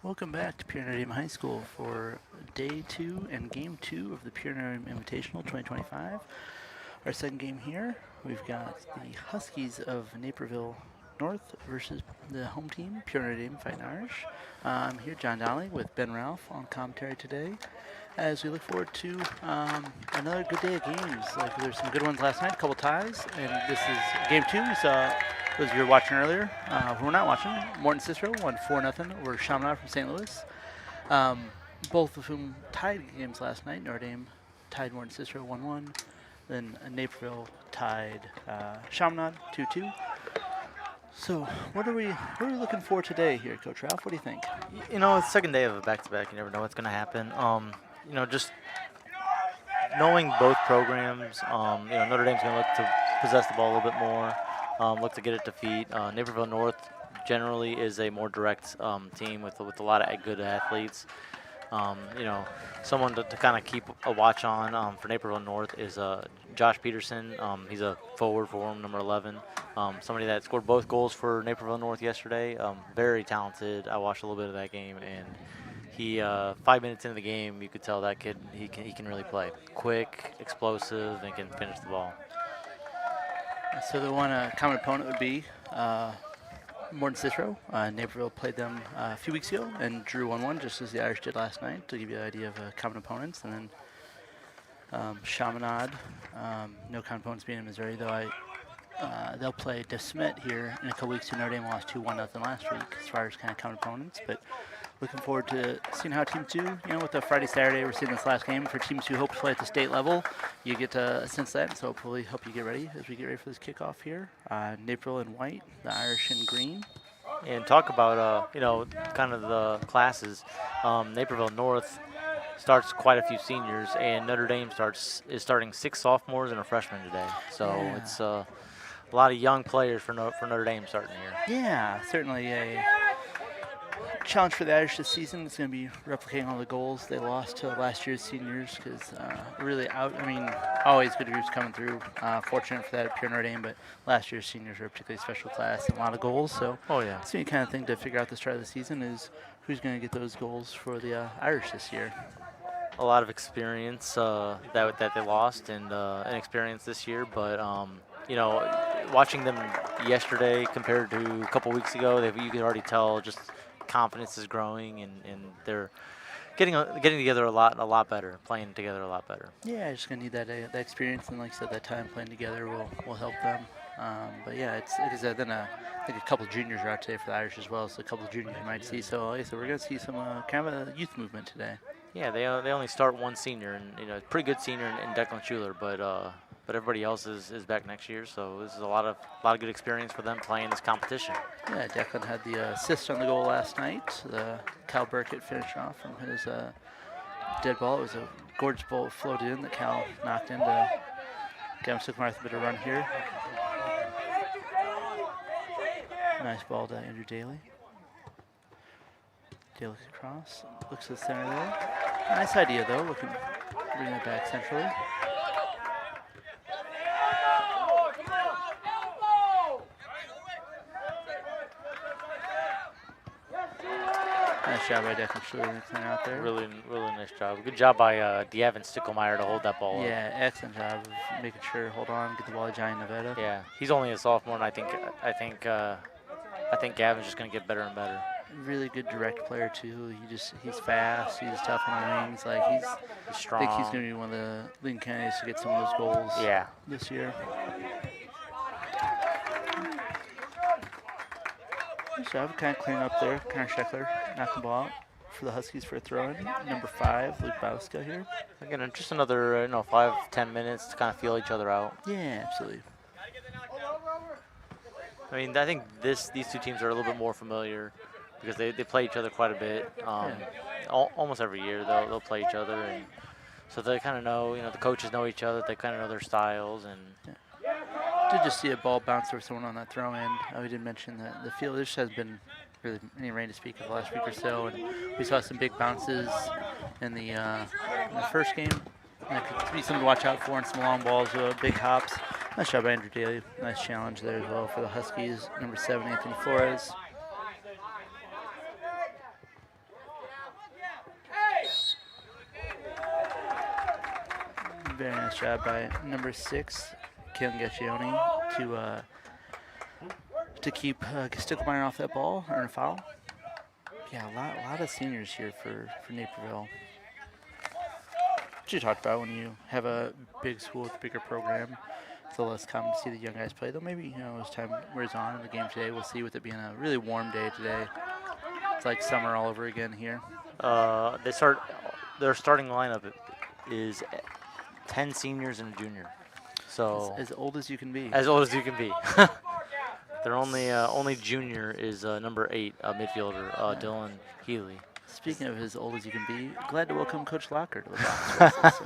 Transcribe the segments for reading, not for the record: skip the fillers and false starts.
Welcome back to Notre Dame High School for day 2 and game 2 of the Notre Dame Invitational 2025. Our second game here, we've got the Huskies of Naperville North versus the home team, Notre Dame Fighting Irish. I'm here, John Donnelly, with Ben Ralph on commentary today, as we look forward to another good day of games. Like, there's some good ones last night, a couple ties, and this is game 2. We saw those of you who were watching earlier, who were not watching, Morton Cicero won 4-0 over Chaminade from St. Louis. Both of whom tied games last night. Notre Dame tied Morton Cicero 1-1. Then Naperville tied Chaminade 2-2. So what are we looking for today here, Coach Ralph? What do you think? You know, it's the second day of a back-to-back. You never know what's going to happen. Just knowing both programs, Notre Dame's going to look to possess the ball a little bit more, look to get it to feet. Naperville North generally is a more direct team with a lot of good athletes. Someone to kind of keep a watch on for Naperville North is Josh Peterson. He's a forward for him, number 11. Somebody that scored both goals for Naperville North yesterday. Very talented. I watched a little bit of that game, and he 5 minutes into the game, you could tell that kid he can really play. Quick, explosive, and can finish the ball. So the one common opponent would be Morton Cicero. Naperville played them a few weeks ago and drew 1-1, just as the Irish did last night, to give you an idea of common opponents. And then Chaminade, no common opponents being in Missouri, though they'll play De Smet here in a couple weeks. Notre Dame lost 2-1 last week as far as kind of common opponents. But looking forward to seeing how teams do. With the Friday, Saturday, we're seeing this last game. For teams who hope to play at the state level, you get to sense that. And so hopefully help you get ready as we get ready for this kickoff here. Naperville in white, the Irish in green. And talk about, kind of the classes. Naperville North starts quite a few seniors, and Notre Dame is starting 6 sophomores and a freshman today. So it's a lot of young players for Notre Dame starting here. Yeah, certainly a challenge for the Irish this season. It's going to be replicating all the goals they lost to last year's seniors, because always good groups coming through. Fortunate for that at Notre Dame, but last year's seniors were a particularly special class and a lot of goals. So it's the kind of thing to figure out the start of the season is who's going to get those goals for the Irish this year. A lot of experience that they lost, and experience this year, but watching them yesterday compared to a couple weeks ago, you could already tell just confidence is growing, and they're getting together a lot better, playing together a lot better. Yeah, just gonna need that experience, and like I said, that time playing together will help them. But yeah, it's like I said. Then I think a couple of juniors are out today for the Irish as well, so a couple of juniors you might see. So like I said, we're gonna see some kind of a youth movement today. Yeah, they only start one senior, and pretty good senior in Declan Schuler, but everybody else is back next year, so this is a lot of good experience for them playing this competition. Yeah, Declan had the assist on the goal last night. Cal Burkett finished off from his dead ball. It was a gorgeous ball floated in that Cal knocked in to get him Sycamore a bit of run here. Nice ball to Andrew Daly. Daly across, looks to the center there. Nice idea though, bring it back centrally. Nice job by Declan Schuler out there. Really nice job. Good job by D'Avin Stickelmeyer to hold that ball up. Yeah, excellent job of making sure hold on, get the ball to Johnny Nevada. Yeah, he's only a sophomore, and I think Gavin's just going to get better and better. Really good direct player too. He's fast. He's tough on the wings. Like he's strong. I think he's going to be one of the leading candidates to get some of those goals. This year. Good job, kind of cleaning up there. Connor Scheckler knocked the ball out for the Huskies for a throw-in. Number 5, Luke Bauska here. Again, just another 5-10 minutes to kind of feel each other out. Yeah, absolutely. I mean, I think these two teams are a little bit more familiar because they play each other quite a bit. Almost every year they'll play each other, and so they kind of know. The coaches know each other. They kind of know their styles, and. Did just see a ball bounce over someone on that throw-in. We did mention that the field just has been really any rain to speak of the last week or so, and we saw some big bounces in the first game. That could be something to watch out for, and some long balls, big hops. Nice job by Andrew Daly. Nice challenge there as well for the Huskies. Number 7, Anthony Flores. Very nice job by number 6, Kalen Gaccioni, to keep Sticklemeyer off that ball, earn a foul. Yeah, a lot of seniors here for Naperville. What you talked about when you have a big school with a bigger program, it's a little less common to see the young guys play. Though maybe, as time wears on in the game today, we'll see with it being a really warm day today. It's like summer all over again here. Their starting lineup is 10 seniors and a junior. So As old as you can be. as old as you can be. Their only junior is number 8, midfielder Dylan Healy. Speaking of as old as you can be, glad to welcome Coach Locker to the box.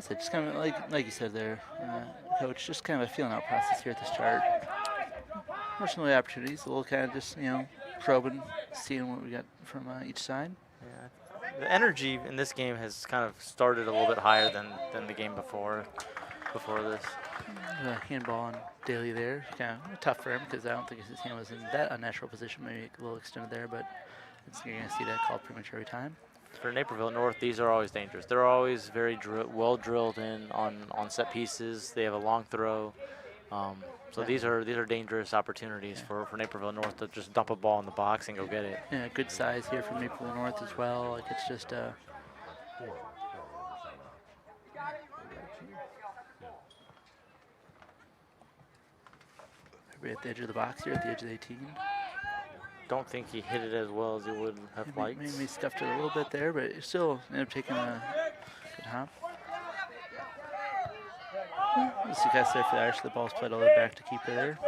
So just kind of like you said there, Coach, just kind of a feeling out process here at the start. Fortunately, opportunities, a little kind of just probing, seeing what we got from each side. Yeah, the energy in this game has kind of started a little bit higher than the game before this. Handball on Daly there, kind of tough for him because I don't think his hand was in that unnatural position, maybe a little extended there, but you're going to see that called pretty much every time. For Naperville North, these are always dangerous. They're always very well drilled in on set pieces. They have a long throw. So these are dangerous opportunities for Naperville North to just dump a ball in the box and go get it. Yeah, good size here from Naperville North as well. Like it's just right at the edge of the box here, at the edge of the 18. Don't think he hit it as well as he would have liked. Maybe stuffed it a little bit there, but it still ended up taking a good hop. Success there for the Irish. The ball's played all the way back to keep it there.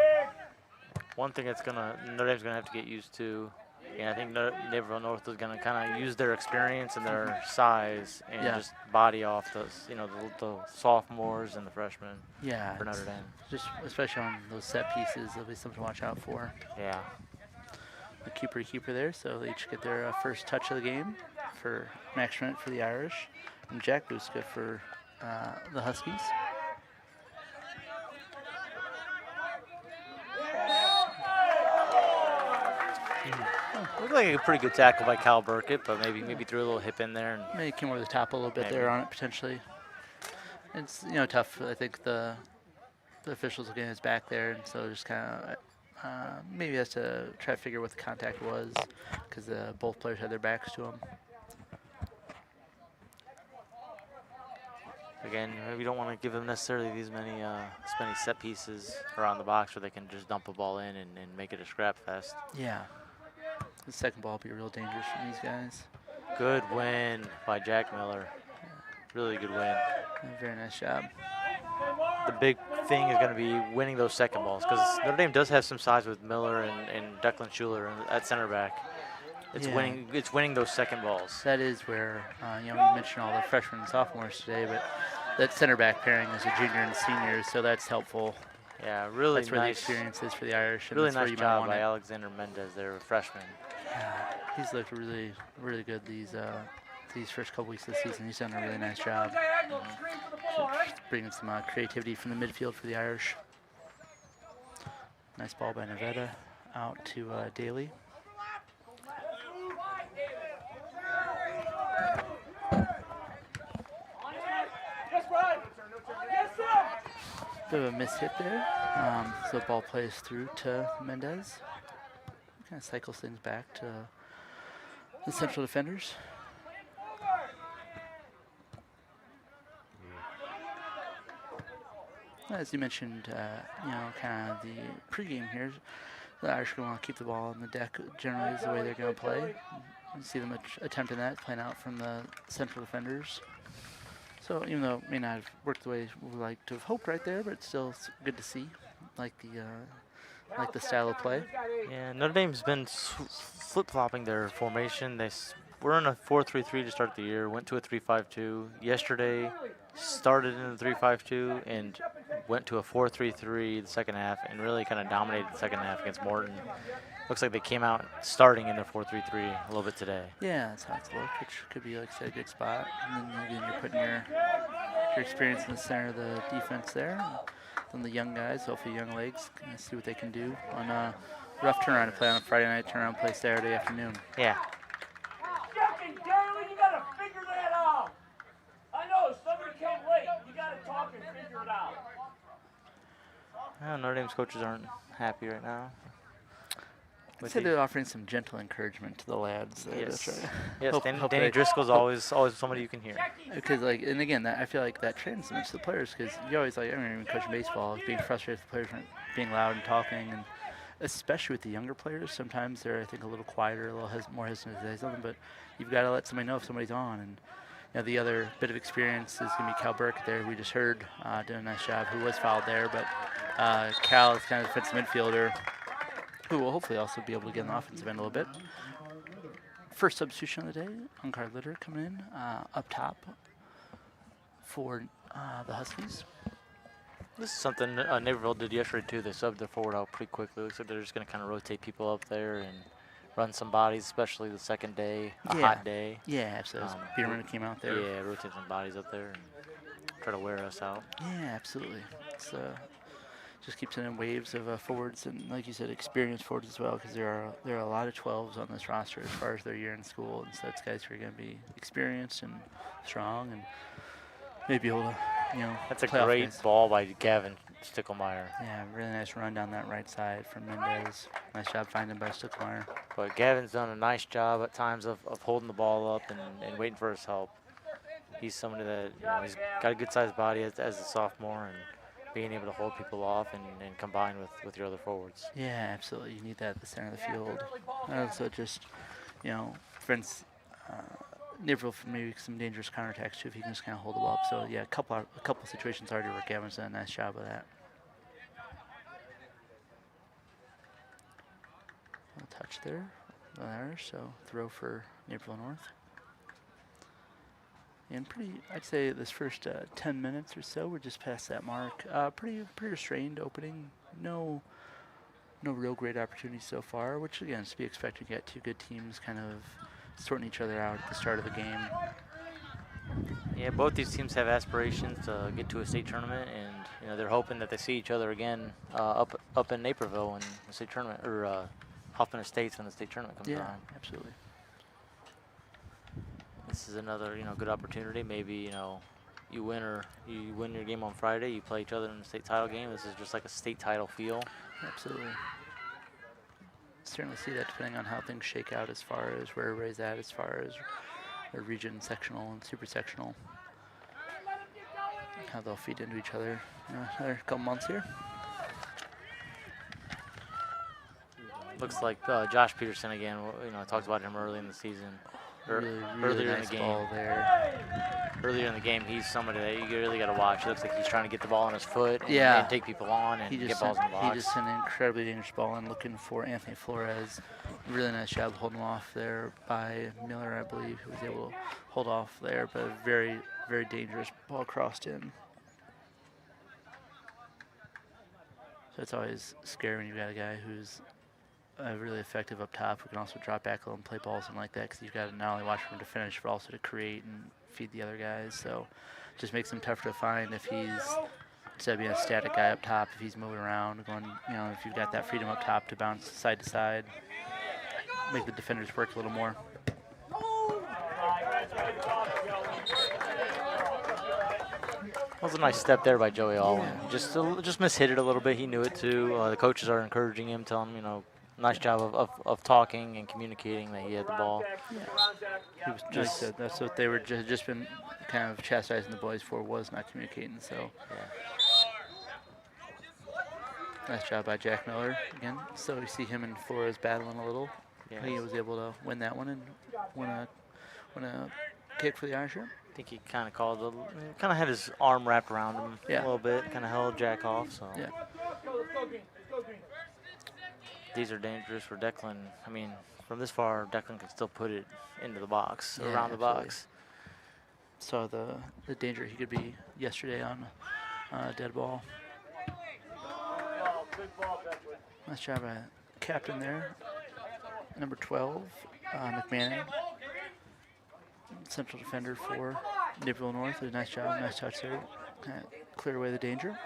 One thing Notre Dame's gonna have to get used to, and I think Naperville North is gonna kind of use their experience and their size and just body off those, the sophomores and the freshmen. Yeah, for Notre Dame. Just especially on those set pieces, there'll be something to watch out for. Yeah. The keeper there, so they each get their first touch of the game for Max Trent for the Irish and Jack Buska for the Huskies. Looked like a pretty good tackle by Cal Burkett, but maybe threw a little hip in there. And maybe came over the top a little bit there on it potentially. It's tough. I think the officials will get his back there, and so just kind of maybe has to try to figure what the contact was because both players had their backs to him. Again, we don't want to give them necessarily these many set pieces around the box where they can just dump a ball in and make it a scrap fest. Yeah. The second ball will be real dangerous for these guys. Good win by Jack Miller. Yeah. Really good win. Very nice job. The big thing is going to be winning those second balls because Notre Dame does have some size with Miller and Declan Schuler at center back. It's winning those second balls. That is where we mentioned all the freshmen and sophomores today, but that center back pairing is a junior and senior, so that's helpful. Yeah, really that's where the experience is for the Irish. And really nice job by Alexander Mendez, their freshman. Yeah, he's looked really, really good these first couple weeks of the season. He's done a really nice job. Bringing some creativity from the midfield for the Irish. Nice ball by Nevada out to Daly. Bit of a miss hit there. So the ball plays through to Mendez. Kind of cycles things back to the central defenders. As you mentioned, kind of the pregame here, the Irish are going to want to keep the ball on the deck. Generally, is the way they're going to play. You see them attempting that, playing out from the central defenders. So even though it may not have worked the way we like to have hoped right there, but it's still good to see, like the style of play. Yeah, Notre Dame's been flip-flopping their formation. They were in a 4-3-3 to start the year, went to a 3-5-2. Yesterday, started in the 3-5-2 and went to a 4-3-3 the second half and really kind of dominated the second half against Morton. Looks like they came out starting in their 4-3-3 a little bit today. Yeah, that's how it's looked, which could be, like I said, a good spot. And then again, you're putting your experience in the center of the defense there. some of the young guys, hopefully young legs, see what they can do on a rough turnaround to play on a Friday night, turnaround play Saturday afternoon. Yeah. Second, Gary, you gotta figure that out. I know somebody came late. You gotta talk and figure it out. Well, Notre Dame's coaches aren't happy right now. I'd say they're offering some gentle encouragement to the lads. Yes. Yes, Hope Danny they- Driscoll's always somebody you can hear. Because and again, I feel like that transmits to the players. Because you always I remember even coaching baseball, being frustrated with the players weren't being loud and talking, and especially with the younger players, sometimes they're I think a little quieter, a little more hesitant to say something. But you've got to let somebody know if somebody's on. And the other bit of experience is going to be Cal Burke there. We just heard doing a nice job. Who was fouled there, but Cal is kind of a defensive midfielder who will hopefully also be able to get in the offensive end a little bit. First substitution of the day, Unkar Litter coming in up top for the Huskies. This is something Naperville did yesterday too. They subbed their forward out pretty quickly. Looks like they're just going to kind of rotate people up there and run some bodies, especially the second day, a hot day. Yeah, absolutely. Peterman came out there. Yeah, rotate some bodies up there and try to wear us out. Yeah, absolutely. It's just keeps it in waves of forwards and, like you said, experienced forwards as well, because there are a lot of 12s on this roster as far as their year in school, and so it's guys who are going to be experienced and strong and maybe able to, That's a playoff great guys. ball by Gavin Sticklemeyer. Yeah, really nice run down that right side from Mendez. Nice job finding by Sticklemeyer. But Gavin's done a nice job at times of holding the ball up and waiting for his help. He's somebody that he's got a good sized body as a sophomore, and being able to hold people off and combine with your other forwards. Yeah, absolutely. You need that at the center of the field. And also just, prevents Naperville from maybe some dangerous counterattacks too if he can just kind of hold the ball up. So yeah, a couple situations already where Gavin's done a nice job of that. A touch there, so throw for Naperville North. And I'd say this first 10 minutes or so, we're just past that mark. Pretty restrained opening. No real great opportunities so far, which again is to be expected. You got two good teams kind of sorting each other out at the start of the game. Yeah, both these teams have aspirations to get to a state tournament, and they're hoping that they see each other again up in Naperville in the state tournament, or Hoffman Estates when the state tournament comes around. Yeah, absolutely. This is another good opportunity. Maybe you win your game on Friday. You play each other in the state title game. This is just like a state title feel. Absolutely. Certainly see that depending on how things shake out as far as where everybody's at as far as their region sectional and super sectional. How they'll feed into each other another couple months here. Looks like Josh Peterson again. I talked about him early in the season. Really Earlier nice in the game. ball there. Earlier in the game, he's somebody that you really got to watch. It looks like he's trying to get the ball on his foot and take people on and get balls in the box. He just sent an incredibly dangerous ball in looking for Anthony Flores. Really nice job holding him off there by Miller, I believe, who was able to hold off there, but a very, very dangerous ball crossed in. So it's always scary when you've got a guy who's really effective up top who can also drop back a little and play balls and like that, because you've got to not only watch for him to finish but also to create and feed the other guys. So just makes him tougher to find if he's, instead of being a static guy up top, if he's moving around, going, if you've got that freedom up top to bounce side to side, make the defenders work a little more. That was a nice step there by Joey Allen. Just mishit it a little bit. He knew it too. The coaches are encouraging him, telling him, nice job of talking and communicating that he had the ball. Yeah. He was just said that's what they were just been kind of chastising the boys for, was not communicating. So nice job by Jack Miller again. So you see him and Flores battling a little. Yes. He was able to win that one and win a kick for the Irisher. I think he kind of had his arm wrapped around him a little bit, kind of held Jack off. So yeah. These are dangerous for Declan. I mean, from this far, Declan can still put it into the box, around the box. Saw the danger he could be yesterday on a dead ball. Nice job by captain there. Number 12, McMahon. Central defender for Naperville North. Did a nice job, nice touch there. Kind of cleared away the danger.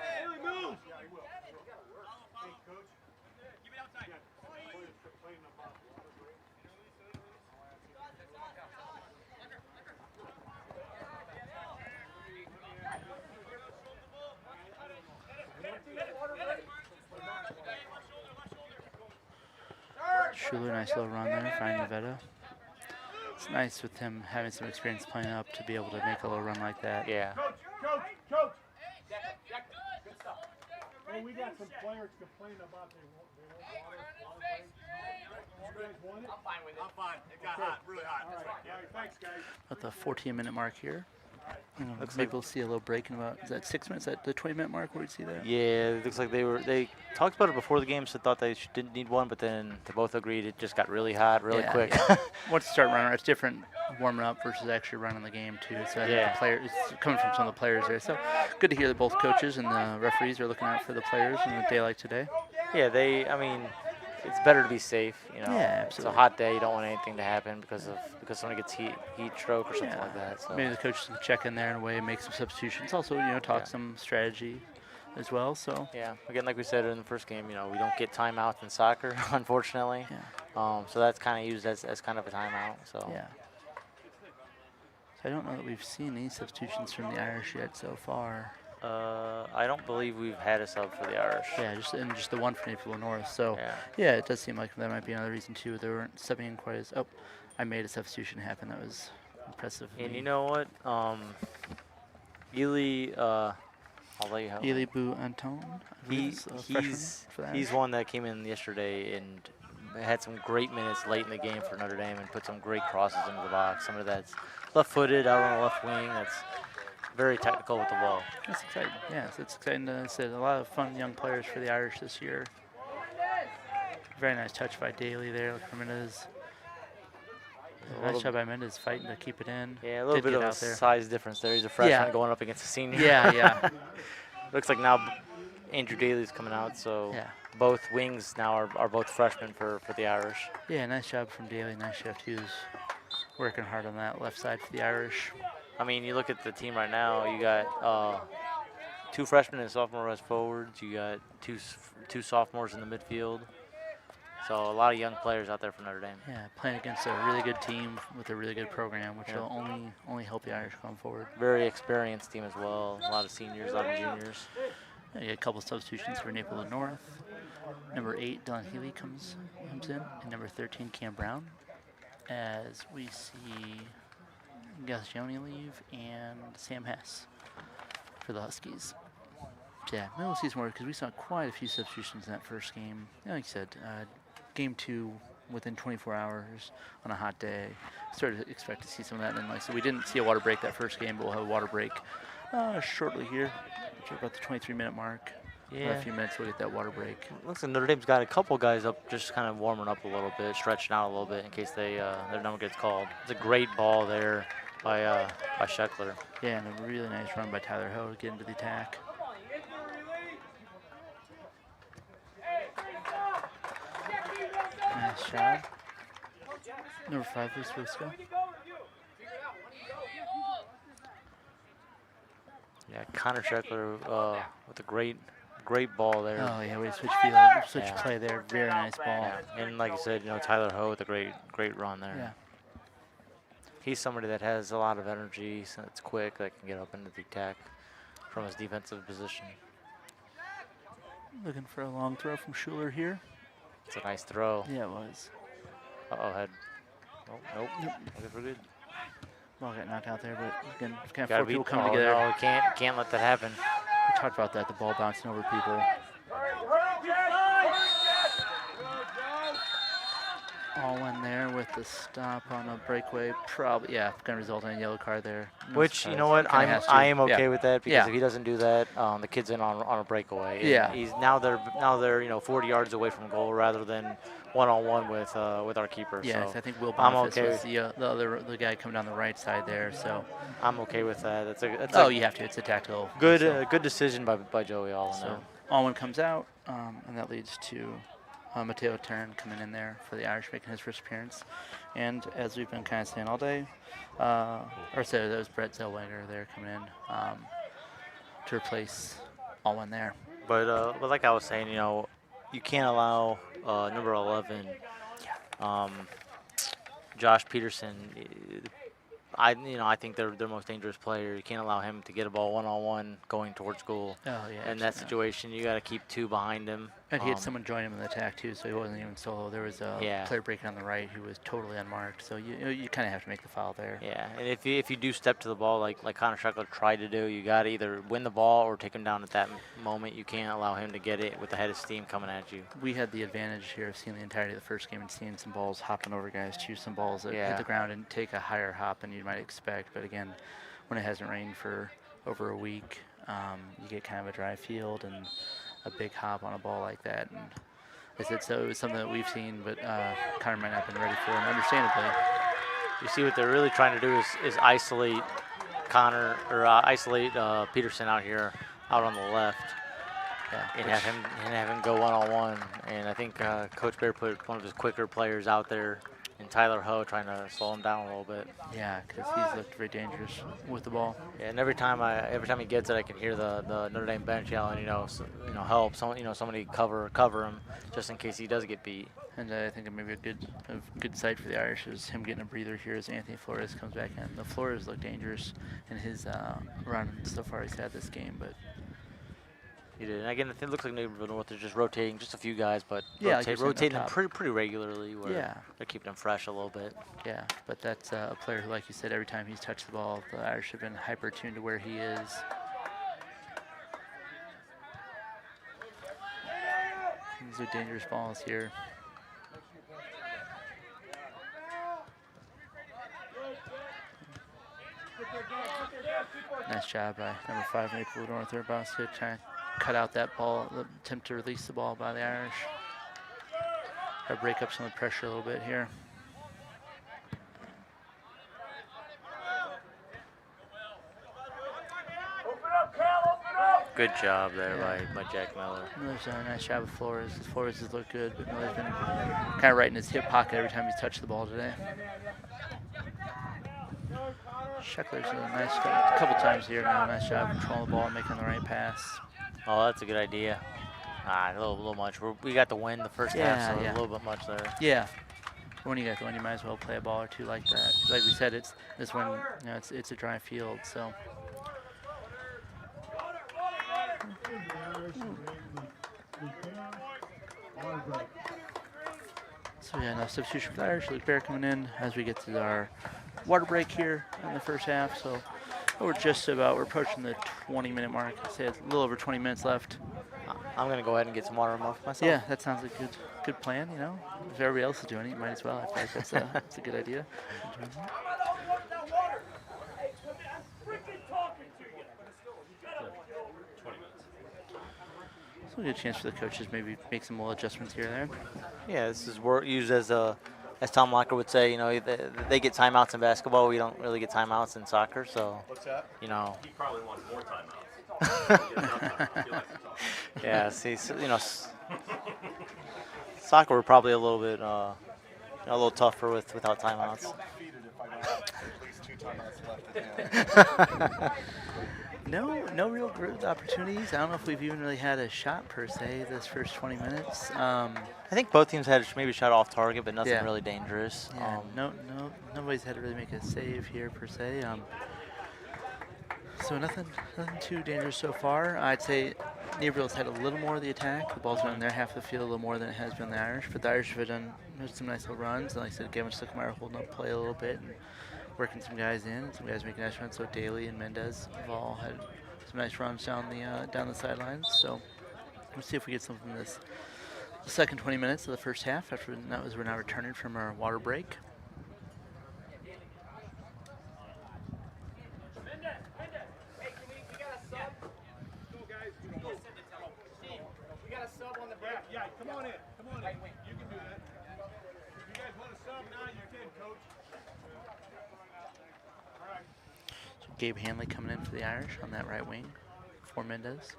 Schuler, nice little run there, finding Nevada. It's nice with him having some experience playing up to be able to make a little run like that. Yeah. Coach. Good stuff. Hey, we got some players complaining about they won't water break. You guys want it? I'm fine with it. I'm fine. It got hot, really hot. All right, thanks, guys. At the 14-minute mark here. Looks Maybe like we'll see a little break in about, is that 6 minutes? At the 20-minute mark where we see that? Yeah, it looks like they talked about it before the game, so thought they didn't need one, but then they both agreed it just got really hot really quick. Yeah. Once you start running, it's different warming up versus actually running the game too. So I think the player, it's coming from some of the players there. So good to hear that both coaches and the referees are looking out for the players in a day like today. Yeah, I mean, it's better to be safe. You know, Yeah, it's a absolutely. hot day. You don't want anything to happen because someone gets heat stroke or something Yeah. like that. So Maybe the coaches can check in there in a way, make some substitutions. Also, talk some strategy as well. So yeah, again, like we said in the first game, we don't get timeouts in soccer, unfortunately. yeah, So that's kind of used as kind of a timeout. So yeah. So I don't know that we've seen any substitutions from the Irish yet so far. I don't believe we've had a sub for the Irish. Yeah, just the one for Naperville North. So Yeah. yeah, it does seem like that might be another reason too. They weren't subbing in quite as. Oh, I made a substitution happen. That was impressive. of And me. you know what? Ely, I'll let you have it. Eli Boo Anton. I believe is a freshman for the He's Irish. one that came in yesterday and had some great minutes late in the game for Notre Dame and put some great crosses into the box. Some of that's left-footed out on the left wing. That's very technical with the ball. That's exciting. Yeah, so it's exciting to see a lot of fun young players for the Irish this year. Very nice touch by Daly there. Look for Mendez. Nice job by Mendez fighting to keep it in. Yeah, a little Did bit get of a out there. size difference there. He's a freshman Yeah. going up against a senior. Yeah. Looks like now Andrew Daly's coming out, so Yeah. both wings now are both freshmen for the Irish. Yeah, nice job from Daly. Nice shift. He was working hard on that left side for the Irish. I mean, you look at the team right now. You got 2 freshmen and sophomore as forwards. You got two sophomores in the midfield. So a lot of young players out there for Notre Dame. Yeah, playing against a really good team with a really good program, which Yeah. will only help the Irish going forward. Very experienced team as well. A lot of seniors, a lot of juniors. Yeah, you got a couple substitutions for Naperville North. Number 8, Dylan Healy comes in, and number 13, Cam Brown. As we see Gassioni leave and Sam Hess for the Huskies. So yeah, maybe we'll see some more because we saw quite a few substitutions in that first game. Yeah, like you said, game 2 within 24 hours on a hot day. Started to expect to see some of that. And like so, we didn't see a water break that first game, but we'll have a water break shortly here. Which are about the 23-minute mark. In a few minutes, we'll get that water break. Looks like Notre Dame's got a couple guys up, just kind of warming up a little bit, stretching out a little bit in case their number gets called. It's a great ball there by Scheckler. Yeah, and a really nice run by Tyler Ho to get into the attack. Nice job. Number 5, please, Fusco. Yeah, Connor Scheckler with a great ball there. Oh yeah, we switch play there. Very nice ball. Yeah. And like you said, Tyler Ho with a great run there. Yeah. He's somebody that has a lot of energy, so it's quick, that can get up into the attack from his defensive position. Looking for a long throw from Schuler here. It's a nice throw. Yeah, it was. Head. Oh, nope. Looking for good. Ball got knocked out there, but again, kind of Gotta 4 people beat- coming oh, together. No, can't let that happen. We talked about that, the ball bouncing over people. All in there with the stop on a breakaway. Probably, yeah, going to result in a yellow card there. No Which, you surprise. know what, Kinda has to. I am okay Yeah. with that because Yeah. if he doesn't do that, the kid's in on a breakaway. And Yeah. He's now they're 40 yards away from goal rather than one-on-one with our keeper. Yes, so I think Will I'm Boniface okay was the guy coming down the right side there. So. I'm okay with that. That's Oh, a you have to. It's a tactical. good so. good decision by Joey Allen. So Alwyn comes out, and that leads to Mateo Turn coming in there for the Irish, making his first appearance. And as we've been kind of saying all day, that was Brett Zellweger there coming in to replace Alwyn there. But like I was saying, you can't allow number 11, Josh Peterson. I think they're their most dangerous player. You can't allow him to get a ball one-on-one going towards goal. Oh yeah. In that situation, you got to keep 2 behind him And he had someone join him in the attack too, so he wasn't even solo. There was a Yeah. player breaking on the right who was totally unmarked, so you kind of have to make the foul there. Yeah, and if you do step to the ball like Connor Sheckler tried to do, you got to either win the ball or take him down at that moment. You can't allow him to get it with the head of steam coming at you. We had the advantage here of seeing the entirety of the first game and seeing some balls hopping over guys too, some balls that hit Yeah. the ground and take a higher hop than you might expect. But again, when it hasn't rained for over a week, you get kind of a dry field and a big hop on a ball like that. And I said so it was something that we've seen, but Connor might not have been ready for, and understandably. You see what they're really trying to do is isolate Connor or isolate Peterson out here, out on the left, Yeah, and have him go one-on-one. And I think Coach Bear put one of his quicker players out there, and Tyler Ho, trying to slow him down a little bit. yeah, because he's looked very dangerous with the ball. Yeah, and every time he gets it, I can hear the Notre Dame bench yelling, help, somebody cover him, just in case he does get beat. And I think maybe a good sight for the Irish is him getting a breather here as Anthony Flores comes back in. The Flores look dangerous in his run so far he's had this game, but He did. And again, it looks like Naperville North is just rotating just a few guys, but Yeah, like you're saying, rotating up them top. pretty regularly. Where Yeah. they're keeping them fresh a little bit. yeah, but that's a player who, like you said, every time he's touched the ball, the Irish have been hyper tuned to where he is. These are dangerous balls here. Nice job by number 5 Naperville North there, basket, trying to cut out that ball, attempt to release the ball by the Irish. Try to break up some of the pressure a little bit here. Good job there by Jack Miller. Miller's done a nice job with Flores. Flores has looked good, but Miller's been kind of right in his hip pocket every time he's touched the ball today. Sheckler's done a nice job, a couple times here now. Nice job controlling the ball and making the right pass. Oh, that's a good idea. A little much. We got the win the first half, so Yeah. a little bit much there. Yeah. When you got the win, you might as well play a ball or two like that. Like we said, it's this one. It's a dry field, so. So yeah, no substitution for the Irish. Luke Bear coming in as we get to our water break here in the first half. So we're approaching the 20-minute mark. I'd say it's a little over 20 minutes left. I'm gonna go ahead and get some water myself. Yeah, that sounds like a good plan. If everybody else is doing it, you might as well. I feel like that's a good idea. So we get a chance for the coaches maybe make some little adjustments here and there. Yeah, this is used as Tom Locker would say, they get timeouts in basketball. We don't really get timeouts in soccer, so. What's that? He probably wants more timeouts. Yeah, see, soccer we're probably a little bit, a little tougher without timeouts. I feel defeated if I don't have at least 2 timeouts left at the end. No real good opportunities. I don't know if we've even really had a shot per se this first 20 minutes. I think both teams had maybe shot off target, but nothing Yeah. really dangerous. Yeah, nobody's had to really make a save here per se. So nothing too dangerous so far. I'd say Naperville's had a little more of the attack. The ball's been in their half of the field a little more than it has been the Irish. But the Irish have done some nice little runs. And like I said, Gavin Stuckmeyer holding up play a little bit and working some guys in. And some guys making nice runs. So Daly and Mendez have all had some nice runs down the sidelines. So let's see if we get something this the second 20 minutes of the first half. After that was we're now returning from our water break. Yeah, come on in. You can do that. If you guys want to sub now, you can, coach. All right. So Gabe Hanley coming in for the Irish on that right wing for Mendez.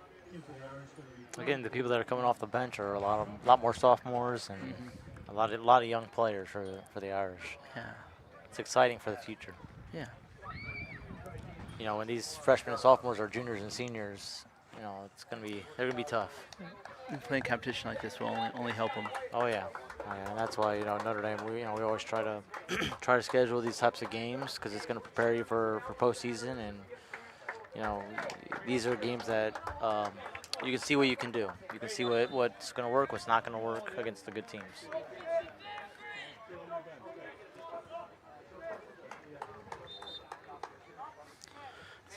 Again, the people that are coming off the bench are a lot more sophomores and a lot of young players for the Irish. Yeah. It's exciting for the future. Yeah. When these freshmen and sophomores are juniors and seniors, they're gonna be tough. And playing competition like this will only help them. Oh yeah, and that's why Notre Dame we always try to schedule these types of games because it's going to prepare you for postseason, and these are games that you can see what you can do. You can see what's going to work, what's not going to work against the good teams.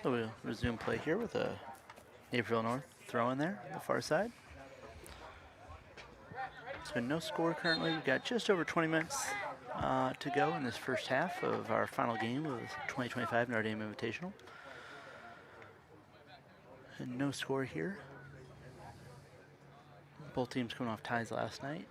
So we'll resume play here with a Naperville North throw in there on the far side. So no score currently. We've got just over 20 minutes to go in this first half of our final game of the 2025 Notre Dame Invitational. And no score here. Both teams coming off ties last night.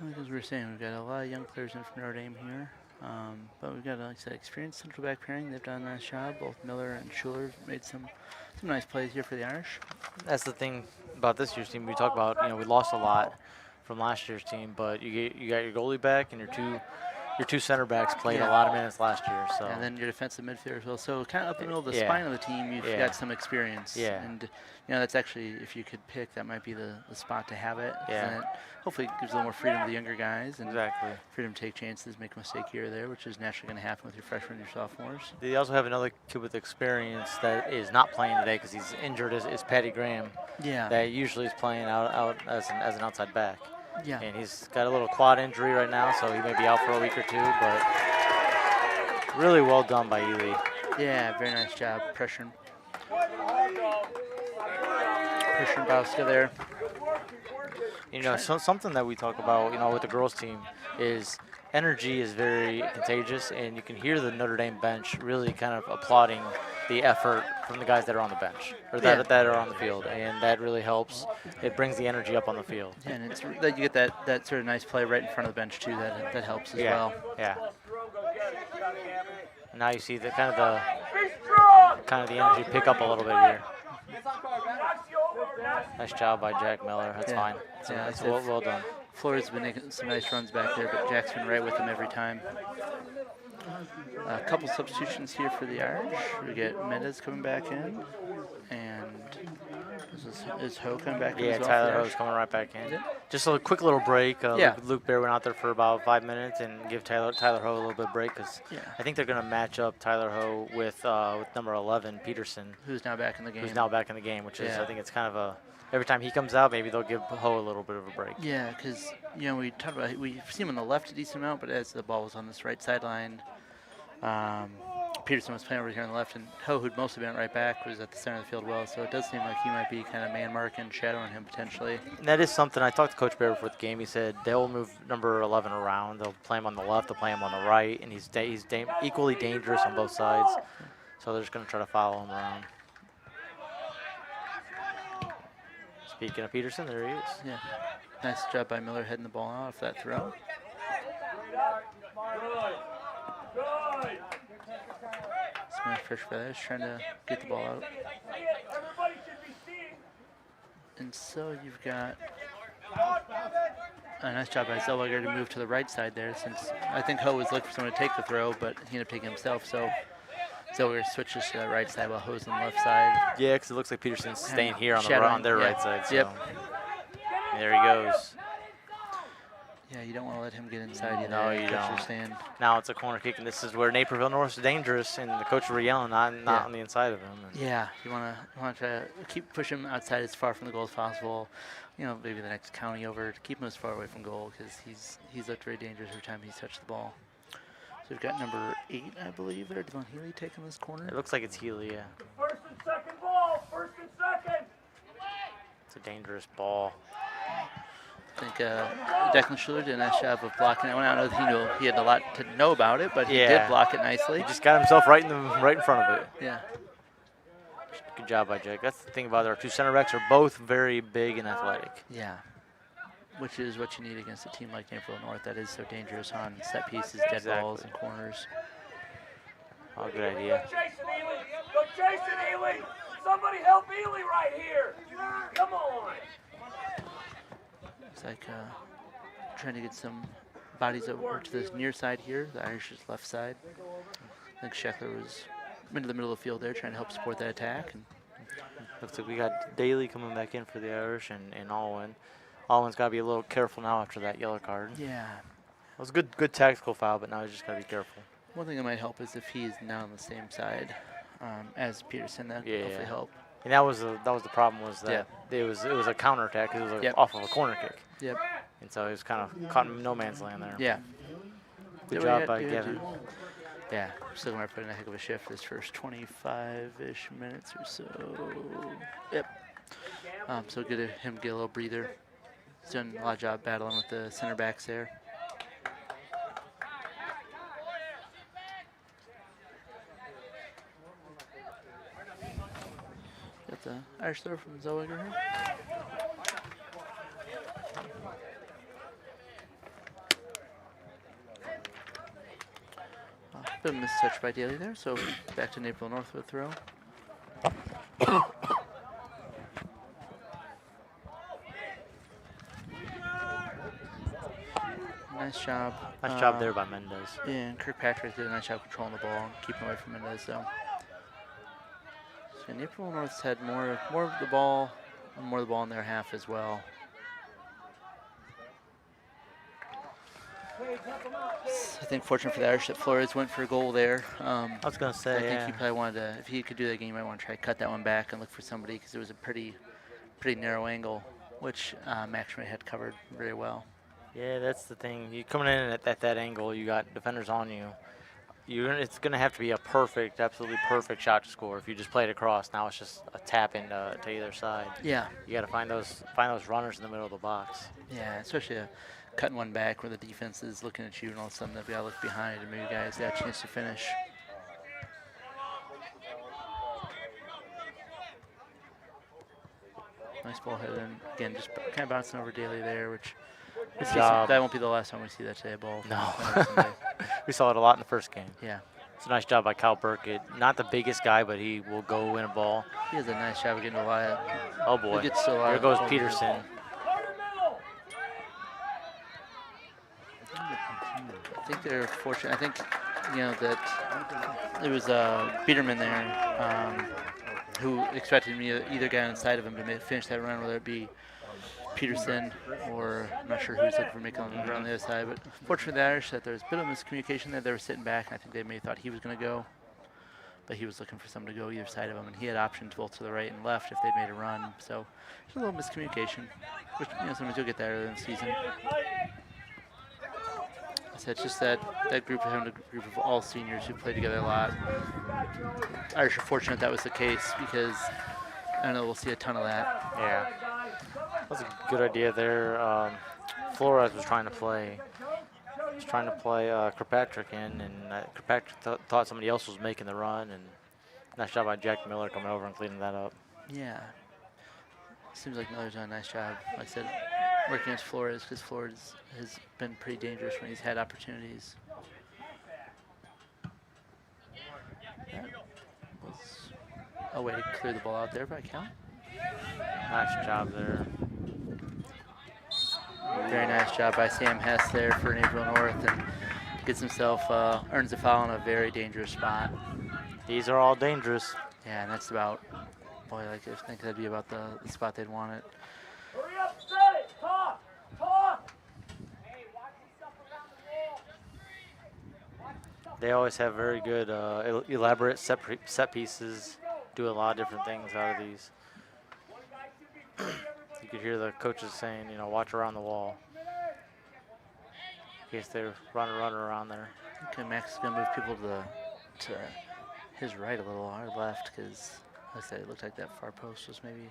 Like as we were saying, we've got a lot of young players in from Notre Dame here. But we've got, like I said, experienced central back pairing. They've done a nice job. Both Miller and Schuler made some nice plays here for the Irish. That's the thing about this year's team. We talk about, we lost a lot from last year's team, but you got your goalie back and your two center backs played a lot of minutes last year. So and then your defensive midfielder as well. So kind of up the middle of the spine of the team, you've got some experience. Yeah. And that's actually, if you could pick, that might be the spot to have it. Yeah. And it hopefully gives a little more freedom to the younger guys and exactly. freedom to take chances, make a mistake here or there, which is naturally going to happen with your freshmen and your sophomores. They also have another kid with experience that is not playing today because he's injured. Is Patty Graham? Yeah. That usually is playing out as an outside back. Yeah. And he's got a little quad injury right now, so he may be out for a week or two. But really well done by Ely. Yeah, very nice job pressuring. Pressuring Bauska there. Something that we talk about, with the girls team is energy is very contagious, and you can hear the Notre Dame bench really kind of applauding the effort from the guys that are on the bench or that are on the field, and that really helps. It brings the energy up on the field. Yeah, and it's that you get that sort of nice play right in front of the bench too. That helps as well. Yeah. And now you see the kind of the energy pick up a little bit here. Nice job by Jack Miller. That's fine. That's well done. Florida's been making some nice runs back there, but Jack's been right with them every time. A couple substitutions here for the Irish. We get Mendez coming back in, and is Ho coming back in as well? Tyler Ho's coming right back in. Just a quick little break. Luke Bear went out there for about 5 minutes and give Tyler Ho a little bit of break because I think they're going to match up Tyler Ho with number 11, Peterson. Who's now back in the game. Which is, I think it's kind of every time he comes out, maybe they'll give Ho a little bit of a break. Yeah, because, we talked about, we see him on the left a decent amount, but as the ball was on this right sideline, Peterson was playing over here on the left, and Ho, who'd mostly been right back, was at the center of the field well, so it does seem like he might be kind of man marking, shadowing him potentially. And that is something I talked to Coach Bear before the game. He said they'll move number 11 around. They'll play him on the left, they'll play him on the right, and he's equally dangerous on both sides, so they're just going to try to follow him around. Speaking of Peterson, there he is. Yeah, nice job by Miller heading the ball out off that throw. Nice pressure by that, trying to get the ball out. And so you've got a nice job by Zellweger to move to the right side there, since I think Ho was looking for someone to take the throw, but he ended up taking himself, so Zellweger switches to the right side while Ho's on the left side. Yeah, because it looks like Peterson's staying here on their right side. So. Yep. There he goes. Yeah, you don't want to let him get inside either. No, you don't. Stand. Now it's a corner kick, and this is where Naperville North is dangerous, and the coach will yelling, not on the inside of him. Yeah, you want to keep pushing him outside as far from the goal as possible. Maybe the next county over to keep him as far away from goal, because he's looked very dangerous every time he's touched the ball. So we've got number 8, I believe, there. Devon Healy taking this corner. It looks like it's Healy, yeah. First and second ball. First and second. It's a dangerous ball. I think Declan Schuler did a nice job of blocking that one. I don't know if he had a lot to know about it, but he did block it nicely. He just got himself right in front of it. Yeah. Good job by Jake. That's the thing about it. Our two center backs are both very big and athletic. Yeah. Which is what you need against a team like Naperville North that is so dangerous on set pieces, dead balls, and corners. Oh, good idea. Go Jason Ely. Go Jason Ely. Somebody help Ely right here. Come on. It's like trying to get some bodies over to this near side here, the Irish's left side. I think Scheckler was into the middle of the field there trying to help support that attack. And looks like we got Daly coming back in for the Irish and Alwyn. Alwyn's got to be a little careful now after that yellow card. yeah. It was a good tactical foul, but now you just got to be careful. One thing that might help is if he's now on the same side as Peterson. That could hopefully help. And that was the problem was that it was a counterattack. It was off of a corner kick. Yep. And so he was kind of caught in no man's land there. Yeah. Good job by Gavin. Yeah, still going to put in a heck of a shift this first 25-ish minutes or so. Yep. So good of him to get a little breather. He's done a lot of job battling with the center backs there. Got the Irish throw from Zellweger here. Bit of a mistouch by Daly there, so back to Naperville North with a throw. Nice job. Nice job there by Mendez. Yeah, and Kirkpatrick did a nice job controlling the ball and keeping away from Mendez, though. So Naperville North's had more of the ball in their half as well. I think fortunate for the Irish that Flores went for a goal there. I was going to say, I think he probably wanted to, if he could do that game, he might want to try to cut that one back and look for somebody because it was a pretty narrow angle, which Max Schmidt had covered very well. Yeah, that's the thing. You coming in at that angle, you got defenders on you. It's going to have to be a absolutely perfect shot to score. If you just play it across, now it's just a tap in to either side. Yeah. You got to find those runners in the middle of the box. Yeah, especially cutting one back where the defense is looking at you and all of a sudden they've got to look behind and maybe you guys got a chance to finish. Nice ball headed in. Again, just kind of bouncing over Daly there, which that won't be the last time we see that today ball. No. We saw it a lot in the first game. Yeah. It's a nice job by Kyle Burkett. Not the biggest guy, but he will go win a ball. He has a nice job of getting a lot of. Oh boy. Here goes Peterson. I think they're fortunate. I think, that it was Biederman there who expected either guy on the side of him to finish that run, whether it be Peterson or I'm not sure who's looking for Mick on the other side. But fortunately, the Irish that there was a bit of miscommunication there. They were sitting back, and I think they may have thought he was going to go, but he was looking for someone to go either side of him, and he had options both to the right and left if they'd made a run. So there's a little miscommunication, which sometimes you'll get that early in the season. So it's just that group of having a group of all seniors who play together a lot. Irish are fortunate that was the case because I know we'll see a ton of that. Yeah, that was a good idea there. Flores was trying to play Kirkpatrick in, and Kirkpatrick thought somebody else was making the run, and nice job by Jack Miller coming over and cleaning that up. Yeah, seems like Miller's done a nice job. Like I said, working against Flores because Flores has been pretty dangerous when he's had opportunities. That was a way to clear the ball out there by Cal. Nice job there. Very nice job by Sam Hess there for Naperville North and gets himself, earns a foul in a very dangerous spot. These are all dangerous. Yeah, and that's about, boy, I think that'd be about the spot they'd want it. Hurry up, set it, talk. Hey, watch yourself around the wall. They always have very good, elaborate set pieces. Do a lot of different things out of these. You could hear the coaches saying, watch around the wall. In case they're running around there. Okay, Max is going to move people to his right a little, our left, because like I said, it looked like that far post was maybe.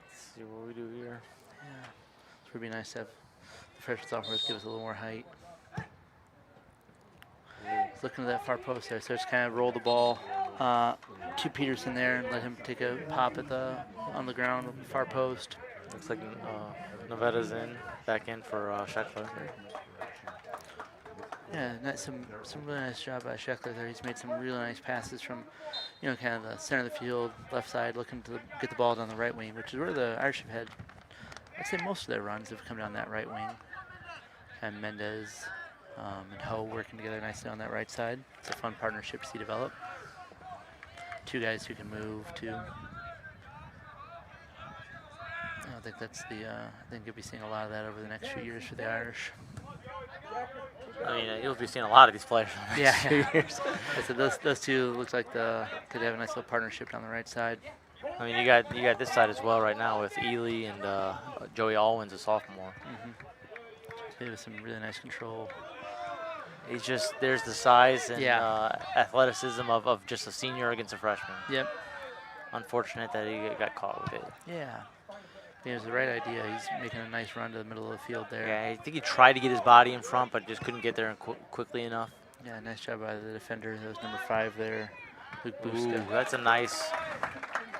Let's see what we do here. Yeah, it would be nice to have the freshman sophomores give us a little more height. He's looking at that far post there, so just kind of roll the ball to Peterson there and let him take a pop at on the ground far post. Looks like Neveda's back in for Scheckler. Yeah, some really nice job by Scheckler there. He's made some really nice passes from, kind of the center of the field, left side, looking to get the ball down the right wing, which is where the Irish have had, I'd say most of their runs have come down that right wing. And Mendez and Ho working together nicely on that right side. It's a fun partnership to see develop. Two guys who can move too. think that's the. I think you'll be seeing a lot of that over the next few years for the Irish. I mean, you'll be seeing a lot of these players in the next few years. So those two looks like could have a nice little partnership down the right side. I mean, you got this side as well right now with Ely and Joey Alwyn's a sophomore. They have some really nice control. He's just there's the size and Yeah. athleticism of just a senior against a freshman. Yep. Unfortunate that he got caught with it. Yeah. It was the right idea. He's making a nice run to the middle of the field there. Yeah, I think he tried to get his body in front, but just couldn't get there quickly enough. Yeah, nice job by the defender. That was number 5 there, Luke Ooh, Buska. that's a nice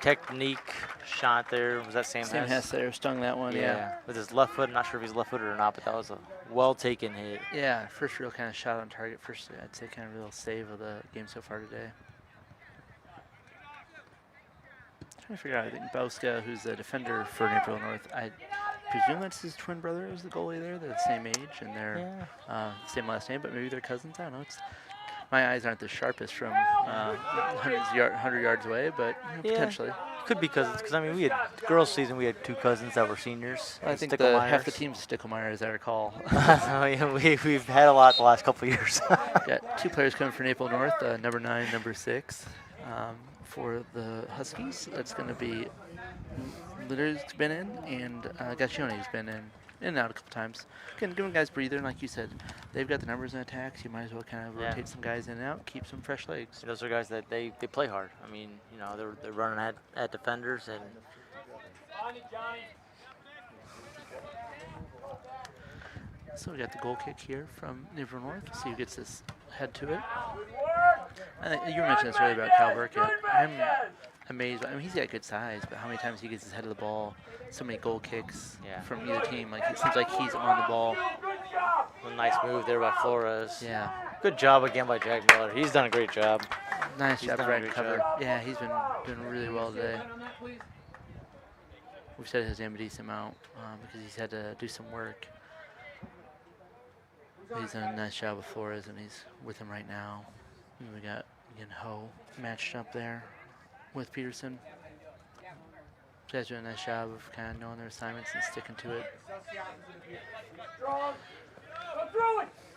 technique shot there. Was that Sam Hess there, stung that one, yeah. With his left foot, not sure if he's left-footed or not, but that was a well-taken hit. Yeah, first real kind of shot on target. First, I'd say kind of real save of the game so far today. Trying to figure out, I think Buska, who's the defender for Naperville North, I presume that's his twin brother is the goalie there. They're the same age and they're same last name, but maybe they're cousins. I don't know. My eyes aren't the sharpest from 100 yards away, but potentially. Could be cousins, because I mean, we had girls' season. We had 2 cousins that were seniors. I think half the team's Sticklemeyer, as I recall. We've had a lot the last couple of years. Got 2 players coming for Naperville North, number 9, number 6. For the Huskies, that's going to be Litter's been in, and Gaccione's been in and out a couple times. Again, giving guys breather, and like you said, they've got the numbers in attacks. You might as well kind of rotate some guys in and out, keep some fresh legs. Those are guys that they play hard. I mean, you know, they're running at defenders and. So we got the goal kick here from Naperville North. See who gets this head to it. I think you were mentioning this earlier about Cal Burkett. I'm amazed. I mean, he's got good size, but how many times he gets his head to the ball, so many goal kicks from either team. Like, it seems like he's on the ball. A nice move there by Flores. Yeah. Good job again by Jack Miller. He's done a great job. Nice job right in cover. Yeah, he's been doing really well today. We've said his name a decent amount because he's had to do some work. He's done a nice job with Flores, and he's with him right now. And we got, again, Ho matched up there with Peterson. These guys doing a nice job of kind of knowing their assignments and sticking to it.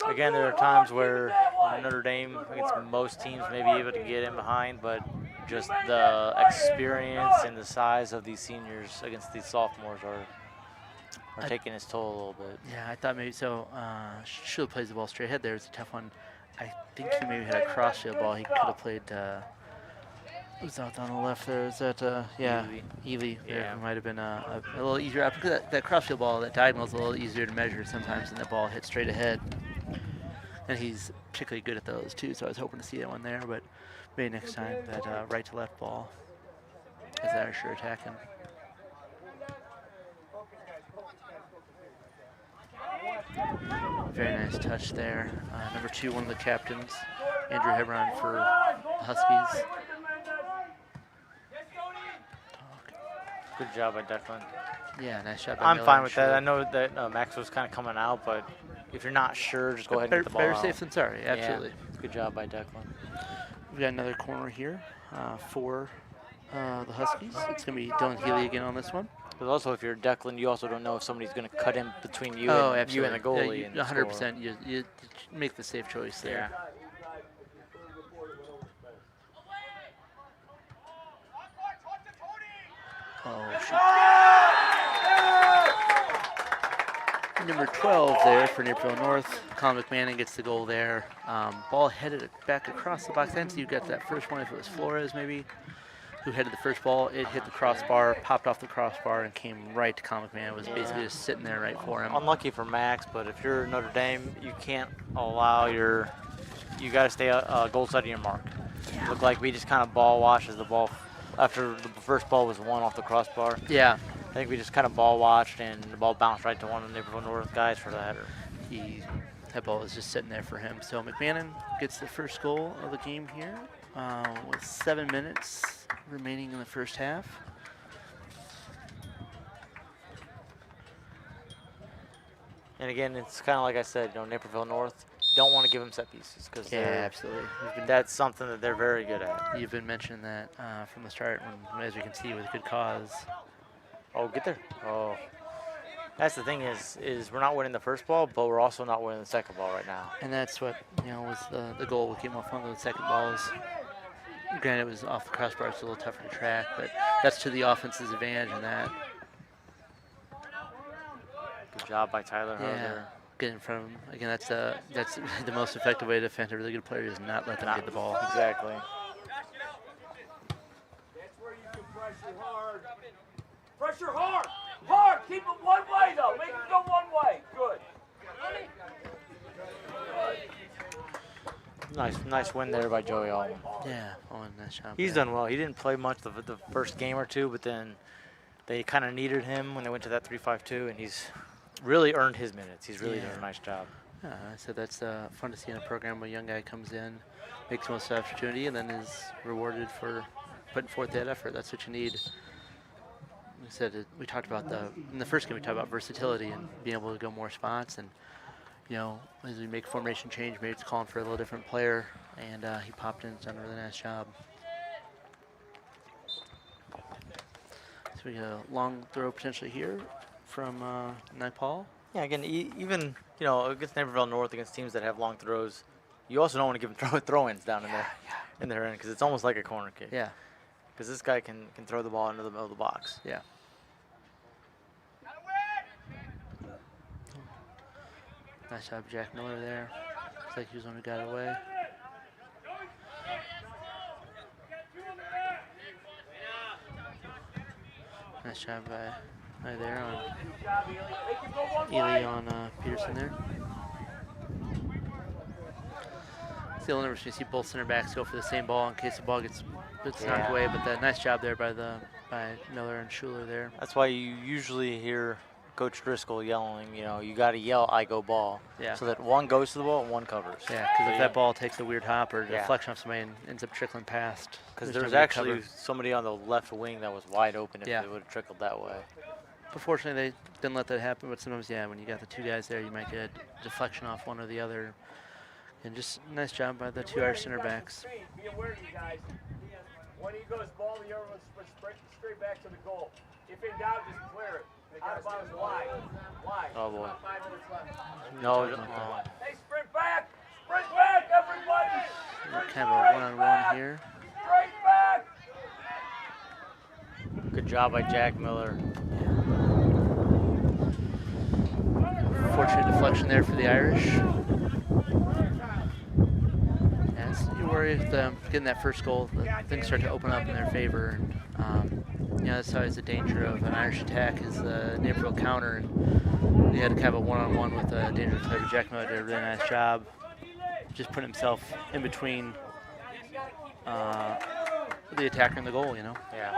Again, there are times where Notre Dame, against most teams, may be able to get in behind, but just the experience and the size of these seniors against these sophomores are taking its toll a little bit. Yeah, I thought maybe so. Shula plays the ball straight ahead there. It's a tough one. I think he maybe had a cross-field ball. He could have played. Who's out on the left there? Is that Ely? Yeah, might have been a little easier. Because that cross-field ball, that diagonal is a little easier to measure sometimes than that ball hits straight ahead. And he's particularly good at those too. So I was hoping to see that one there, but maybe next time that right to left ball as the Irish are attacking. Very nice touch there. Number 2, one of the captains, Andrew Hebron for the Huskies. Good job by Declan. Yeah, nice job by I'm Miller fine and with that. Shula. I know that Max was kind of coming out, but if you're not sure, just go ahead and get the ball Better out. safe than sorry, absolutely. Yeah, good job by Declan. We've got another corner here for the Huskies. It's going to be Dylan Healy again on this one. But also, if you're Declan, you also don't know if somebody's going to cut in between you, you and the goalie. Yeah, 100%. You make the safe choice there. Yeah. Oh, shoot. Number 12 there for Naperville North. Colin McMahon gets the goal there. Ball headed back across the box end, so you got that first one. If it was Flores, maybe, who headed the first ball, it hit the crossbar, popped off the crossbar, and came right to Colin McMahon. It was basically just sitting there right for him. Unlucky for Max, but if you're Notre Dame, you can't allow you got to stay goal side of your mark. Yeah. Looked like we just kind of ball watched as the ball, after the first ball was one off the crossbar. Yeah. I think we just kind of ball watched, and the ball bounced right to one of the Naperville North guys for the header. That ball was just sitting there for him. So McMahon gets the first goal of the game here with 7 minutes remaining in the first half. And again, it's kind of like I said, Naperville North don't want to give them set pieces because absolutely. That's something that they're very good at. You've been mentioning that from the start, as we can see, with good cause. Oh, get there. Oh. That's the thing is we're not winning the first ball, but we're also not winning the second ball right now. And that's what, was the goal. We came off one of the second balls. Granted, it was off the crossbar, it's a little tougher to track, but that's to the offense's advantage in that. Good job by Tyler Harder. Get in front of him. Again, that's the most effective way to defend a really good player is not let them get the ball. Exactly. That's where you can pressure hard. Pressure hard. Hard. Keep it one way, though. Make it go one way. Good. Nice win there by Joey Allman. Yeah, Owen, nice job. He's done well. He didn't play much the first game or two, but then they kind of needed him when they went to that 3-5-2, and he's really earned his minutes. He's really done a nice job. Yeah, so that's fun to see in a program where a young guy comes in, makes the most of the opportunity, and then is rewarded for putting forth that effort. That's what you need. Like I said, we talked about in the first game, we talked about versatility and being able to go more spots. And, as we make formation change, maybe it's calling for a little different player. And he popped in and done a really nice job. So we get a long throw potentially here from Naipal. Yeah, again, even, against Naperville North, against teams that have long throws, you also don't want to give them throw-ins down in their end because it's almost like a corner kick. Yeah. Because this guy can throw the ball into the middle of the box. Yeah. Nice job, Jack Miller there. Looks like he was the one who got it away. Nice job by there on Ely on Peterson there. Still never see both center backs go for the same ball in case the ball gets knocked away, but that nice job there by Miller and Schuler there. That's why you usually hear Coach Driscoll yelling, you got to yell, "I go ball," so that one goes to the ball and one covers. Yeah, because if that ball takes a weird hop or deflection off somebody and ends up trickling past. Because there was actually somebody on the left wing that was wide open if it would have trickled that way. But fortunately, they didn't let that happen. But sometimes, when you got the two guys there, you might get a deflection off one or the other. And just nice job by the two Irish center backs. Be aware, you guys. When he goes ball, the other one straight back to the goal. If in doubt, just clear it. Out of bounds, wide. Oh boy. 5 minutes left. No. Hey, sprint back, everybody. Kind of a one-on-one here. Straight back. Good job by Jack Miller. Fortunate deflection there for the Irish. You worry with getting that first goal, things start to open up in their favor. And, that's always the danger of an Irish attack is the Naperville counter. And they had kind of a one-on-one with a dangerous player. Jack Miller did a really nice job just putting himself in between the attacker and the goal, Yeah.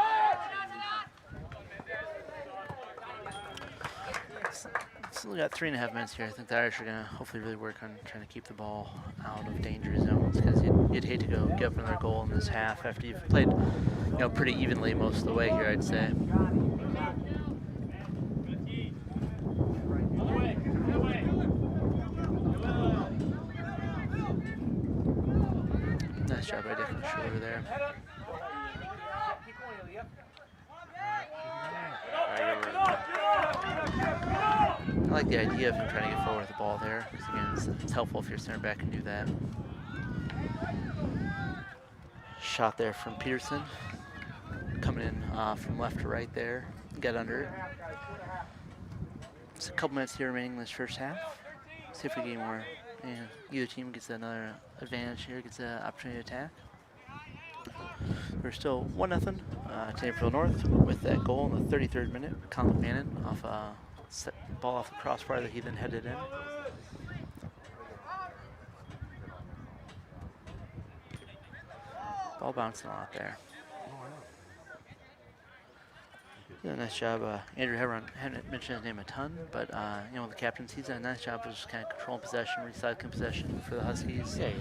Still got 3.5 minutes here. I think the Irish are going to hopefully really work on trying to keep the ball out of danger zones because you'd hate to get up in their goal in this half after you've played, pretty evenly most of the way here, I'd say. Nice job by Dick Schuler there. I like the idea of him trying to get forward with the ball there, because again, it's helpful if your center back can do that. Shot there from Peterson, coming in from left to right there, got under it. Just a couple minutes here remaining in this first half. See if we get more, either team gets another advantage here, gets an opportunity to attack. We're still 1-0 to Naperville North with that goal in the 33rd minute. Colin Bannon off a ball off the crossbar that he then headed in. Ball bouncing a lot there. Did a nice job. Andrew hadn't mentioned his name a ton, but the captains, he's done a nice job of just kind of controlling possession, recycling possession for the Huskies. Yeah,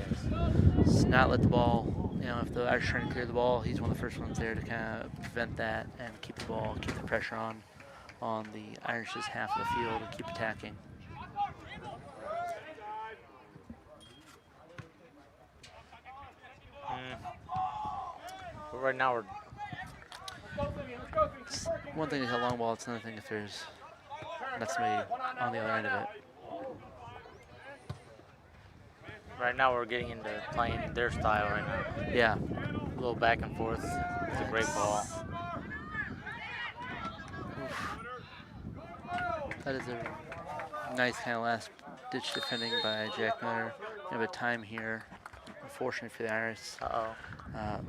Just not let the ball. If the Irish are trying to clear the ball, he's one of the first ones there to kind of prevent that and keep the ball, keep the pressure on the Irish's half of the field and keep attacking. But right now It's one thing to hit a long ball, it's another thing if there's not somebody on the other end of it. Right now we're getting into playing their style right now. Yeah. A little back and forth. It's a great ball. Oof. That is a nice kind of last ditch defending by Jack Miller. We have a time here. Unfortunately for the Irish. Uh-oh.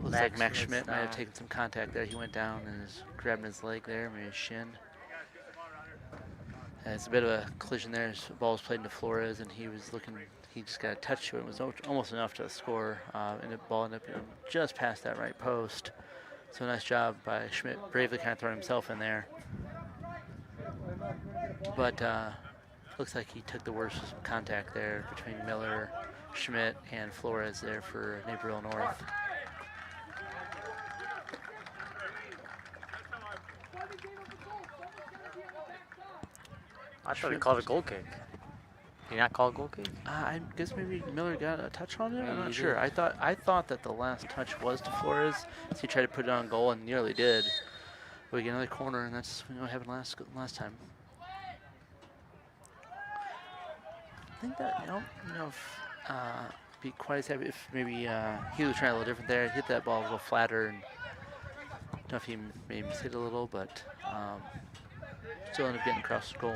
Looks Max like Max Schmidt's Schmidt might have down. taken some contact there. He went down and is grabbing his leg there, maybe his shin. It's a bit of a collision there. His ball was played into Flores, and he was looking. He just got a touch to it. It was almost enough to score, and the ball ended up just past that right post. So nice job by Schmidt, bravely kind of throwing himself in there. But looks like he took the worst contact there between Miller, Schmidt, and Flores there for Naperville North. I thought he called a goal kick. Did he not call a goal kick? I guess maybe Miller got a touch on it. I'm Maybe not he sure. did. I thought that the last touch was to Flores. So he tried to put it on goal and nearly did. But we get another corner, and that's what happened last time. I think that I don't know if be quite as happy if maybe he was trying a little different there. Hit that ball a little flatter, and I don't know if he maybe missed it a little, but still ended up getting across the goal.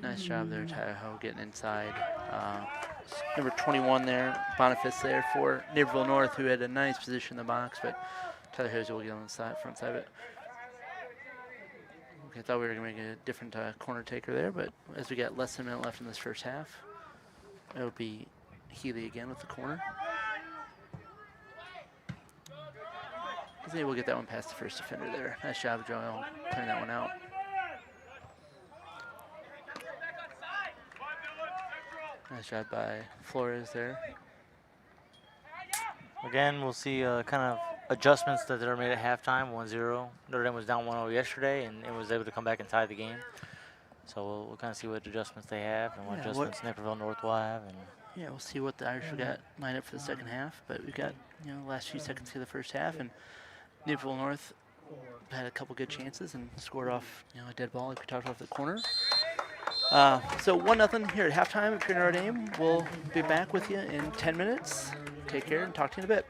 Nice job there, Tahoe, getting inside. Number 21 there, Boniface there for Naperville North, who had a nice position in the box, but Tyler Hose will get on the side, front side of it. Okay, I thought we were going to make a different corner taker there, but as we got less than a minute left in this first half, it'll be Healy again with the corner. He's able to get that one past the first defender there. Nice job, Joel, clearing that one out. Nice job by Flores there. Again, we'll see kind of adjustments that are made at halftime, 1-0. Notre Dame was down 1-0 yesterday and was able to come back and tie the game. So we'll kind of see what adjustments they have and what adjustments Naperville North will have. And yeah, we'll see what the Irish will got lined up for the second half. But we've got the last few seconds here of the first half, and Naperville North had a couple good chances and scored off a dead ball like we talked about at the corner. So 1-0 here at halftime at Notre Dame. We'll be back with you in 10 minutes. Take care and talk to you in a bit.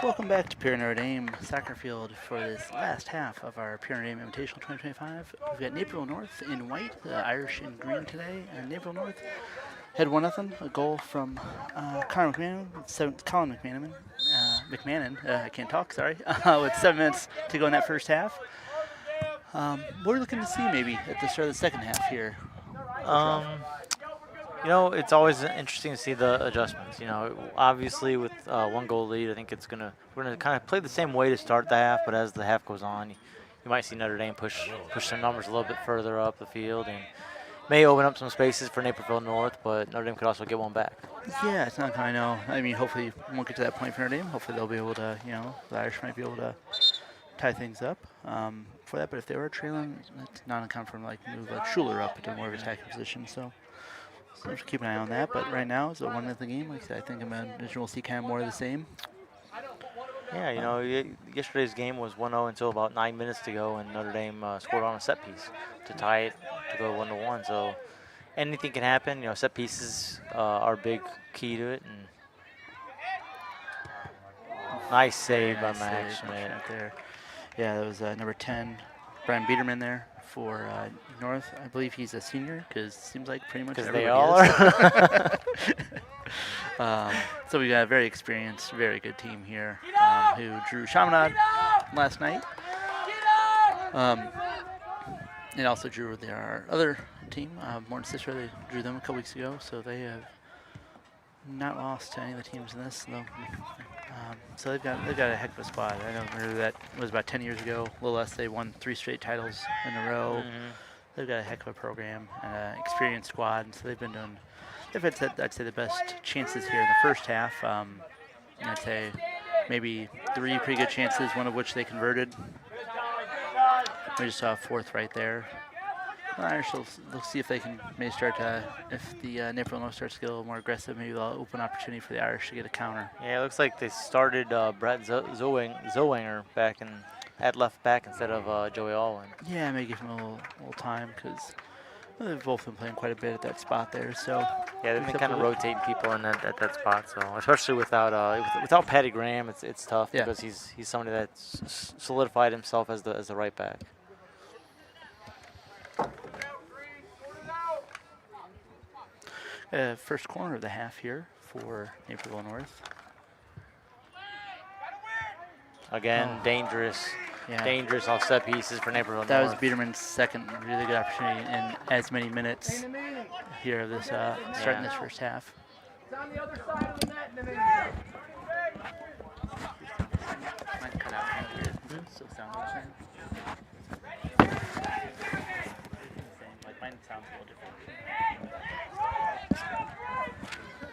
Welcome back to Peoria Notre Dame soccer field for this last half of our Peoria Notre Dame Invitational 2025. We've got Naperville North in white, the Irish in green today, and Naperville North had 1-0, a goal from Colin McMahon, I can't talk, sorry, with 7 minutes to go in that first half. What are we looking to see maybe at the start of the second half here? You know, it's always interesting to see the adjustments. You know, obviously with 1 goal lead, I think we're gonna kind of play the same way to start the half, but as the half goes on, you might see Notre Dame push some numbers a little bit further up the field and may open up some spaces for Naperville North, but Notre Dame could also get one back. Yeah, it's not kind of know. I mean, hopefully we won't get to that point for Notre Dame. Hopefully they'll be able to, the Irish might be able to tie things up for that. But if they were trailing, it's not uncommon for them to move Schuler up into more of a attacking position. So just keep an eye on that. But right now, it's a 1-0 game. Like I said, I think we'll see kind of more of the same. Yeah, you know, yesterday's game was 1-0 until about 9 minutes to go, and Notre Dame scored on a set piece to tie it to go 1-1. So anything can happen. You know, set pieces are a big key to it. And nice save by Max Schmidt. Right there. Yeah, that was number 10, Brian Biederman there for North. I believe he's a senior because it seems like pretty much everybody they all is. are. So we got a very experienced, very good team here who drew Chaminade last night. And also drew our other team, Morton Cicero. They drew them a couple weeks ago, so they have not lost to any of the teams in this. So they've got a heck of a squad. I don't remember that was about 10 years ago, a little less. They won 3 straight titles in a row. Mm-hmm. They've got a heck of a program and an experienced squad, and so they've had, I'd say, the best chances here in the first half. I'd say maybe 3 pretty good chances, one of which they converted. We just saw a 4th right there. The Irish will see if they can maybe start to, if the Naperville North starts to get a little more aggressive, maybe they'll open opportunity for the Irish to get a counter. Yeah, it looks like they started Brett Zowanger back at left back instead of Joey Alwyn. Yeah, maybe give him a little time because they've both been playing quite a bit at that spot there. So yeah, they've been kind of rotating people in at that spot. So especially without Patty Graham, it's tough because he's somebody that's solidified himself as the right back. First corner of the half here for Naperville North. Again, dangerous off set pieces for Naperville That North. was Biederman's second really good opportunity in as many minutes here of this starting this first half. It's on the other side of the net in a minute. Might cut out kind of weird. Still sound the same. Like mine sounds a little different.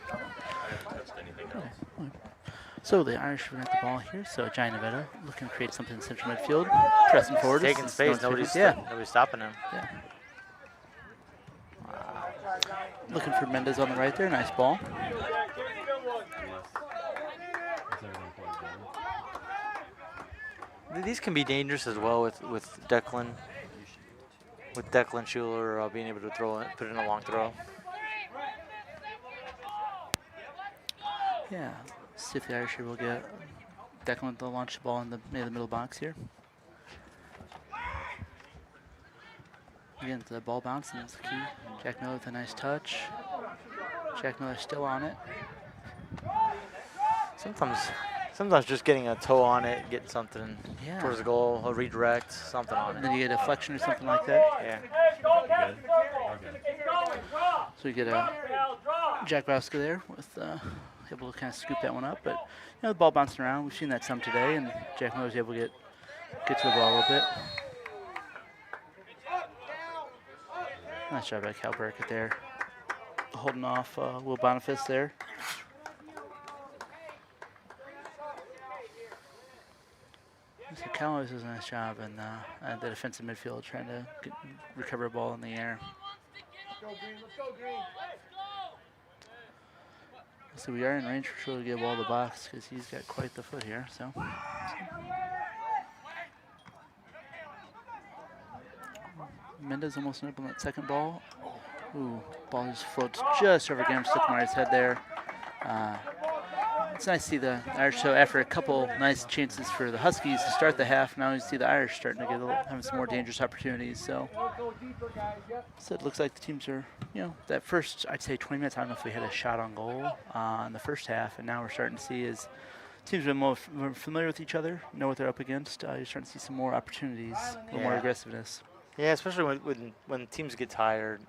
I haven't touched anything else. So the Irish will get the ball here. So Giant Nevada looking to create something in central midfield, pressing forward. Taking space, nobody's stopping him. Yeah. Looking for Mendez on the right there. Nice ball. These can be dangerous as well with Declan. With Declan Schuler being able to put in a long throw. Yeah. See if the Irish will get Declan to launch the ball in the middle box here. Again, the ball bouncing is the key. Jack Miller with a nice touch. Jack Miller still on it. Sometimes just getting a toe on it, getting something towards the goal, a redirect, something on it. And then you get a deflection or something like that. Yeah. So you get a Jack Bowska there with able to kind of scoop that one up. But the ball bouncing around. We've seen that some today, and Jack Miller was able to get to the ball a little bit. Nice job by Cal Burkett there, holding off Will Boniface there. So Cal always does a nice job in the defensive midfield, trying to recover a ball in the air. Let's go, Green. Let's go, Green. So we are in range for sure to get a ball in the box because he's got quite the foot here. So. Mendez almost up on that second ball. Ooh, ball just floats just over Graham Stickmeyer's head there. it's nice to see the Irish. So after a couple nice chances for the Huskies to start the half, now you see the Irish starting to get having some more dangerous opportunities. So it looks like the teams are, that first, I'd say 20 minutes. I don't know if we had a shot on goal in the first half, and now we're starting to see as teams have been more familiar with each other, know what they're up against. You're starting to see some more opportunities, a little more aggressiveness. Yeah, especially when teams get tired,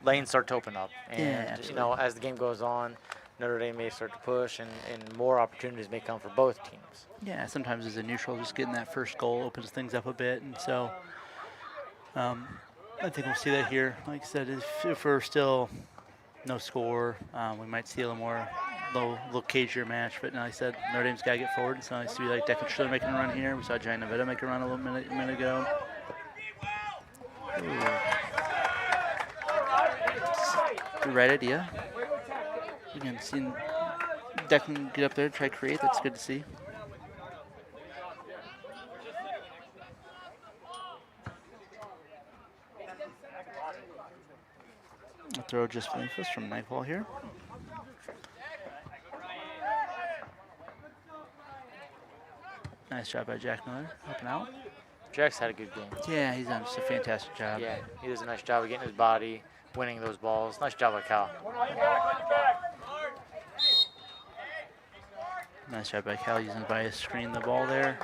lanes start to open up, and as the game goes on, Notre Dame may start to push, and more opportunities may come for both teams. Yeah, sometimes as a neutral, just getting that first goal opens things up a bit, and so I think we'll see that here. Like I said, if we're still no score, we might see a little more little cagier match. But like I said, Notre Dame's got to get forward. So I see like Declan Schiller making a run here. We saw Giant Nevada make a run a minute ago. Right idea. Again, seeing Declan get up there, try to create. That's good to see. A throw just beneath us from Nightfall here. Nice job by Jack Miller, helping out. Jack's had a good game. Yeah, he's done just a fantastic job. Yeah, he does a nice job of getting his body, winning those balls. Nice job by Cal. Nice job by Cal using the bias to screen the ball there.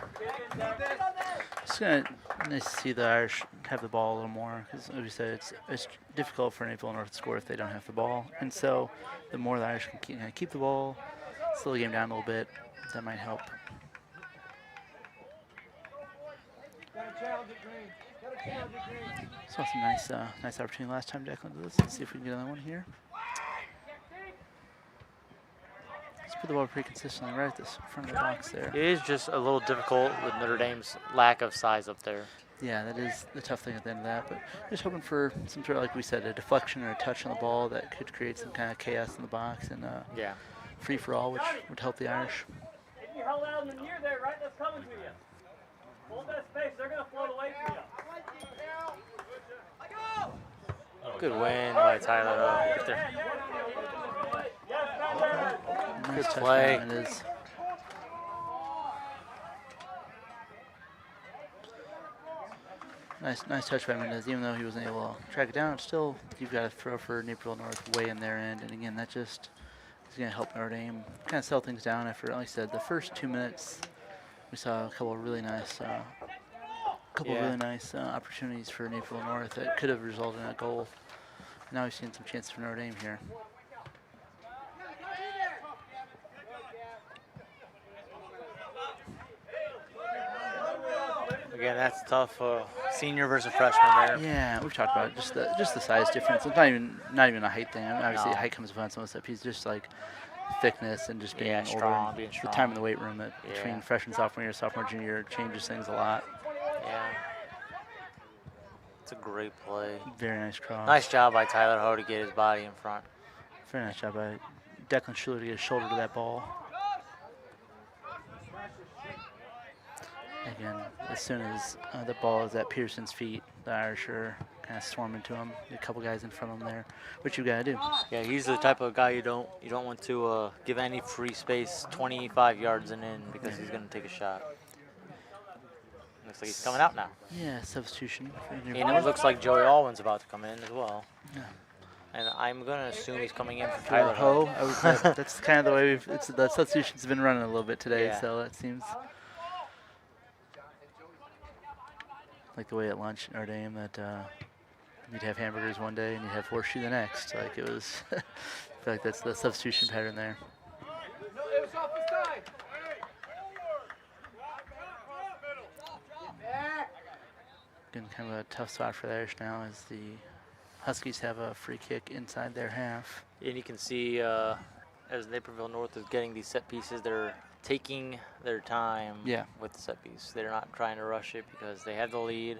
It's nice to see the Irish have the ball a little more, because as we said, it's difficult for Naperville North to score if they don't have the ball. And so the more the Irish can keep the ball, slow the game down a little bit, that might help. Saw some nice opportunity last time Declan did this. Let's see if we can get another one here. Let's put the ball pretty consistently right at this front of the box there. It is just a little difficult with Notre Dame's lack of size up there. Yeah, that is the tough thing at the end of that. But just hoping for some sort of, like we said, a deflection or a touch on the ball that could create some kind of chaos in the box and free for all, which would help the Irish. If you held out in the near there, right, that's coming to you. Hold that space, they're going to float away from you. Good win by Tyler right there. Nice touch play. by Mendez. Nice touch by Mendez. Even though he wasn't able to track it down, still you've got to throw for Naperville North way in their end. And again, that just is going to help Notre Dame kind of settle things down after, like I said, the first 2 minutes. We saw a couple of really nice, opportunities for Naperville North that could have resulted in a goal. Now we've seen some chances for Notre Dame here. Again, that's tough. Senior versus freshman there. Yeah, we've talked about it, just the size difference. It's not even a height thing. I mean, obviously, height comes upon some of the stuff. He's just like thickness and just being strong, older. The time in the weight room between freshman, sophomore, junior changes things a lot. Yeah. It's a great play. Very nice cross. Nice job by Tyler Ho to get his body in front. Very nice job by Declan Schiller to get his shoulder to that ball. Again, as soon as the ball is at Pearson's feet, the Irish are kind of swarming to him. A couple guys in front of him there, which you got to do. Yeah, he's the type of guy you don't want to give any free space 25 yards and in, because he's going to take a shot. Looks like he's coming out now. Yeah, substitution. And it looks like Joey Alwyn's about to come in as well. Yeah. And I'm going to assume he's coming in for Tyler Ho. That's kind of the way the substitution's been running a little bit today, so that seems like the way at lunch at Notre Dame that you'd have hamburgers one day and you'd have horseshoe the next. Like it was, I feel like that's the substitution pattern there. Again, kind of a tough spot for the Irish now as the Huskies have a free kick inside their half. And you can see as Naperville North is getting these set pieces, they're taking their time with the set piece. They're not trying to rush it because they have the lead,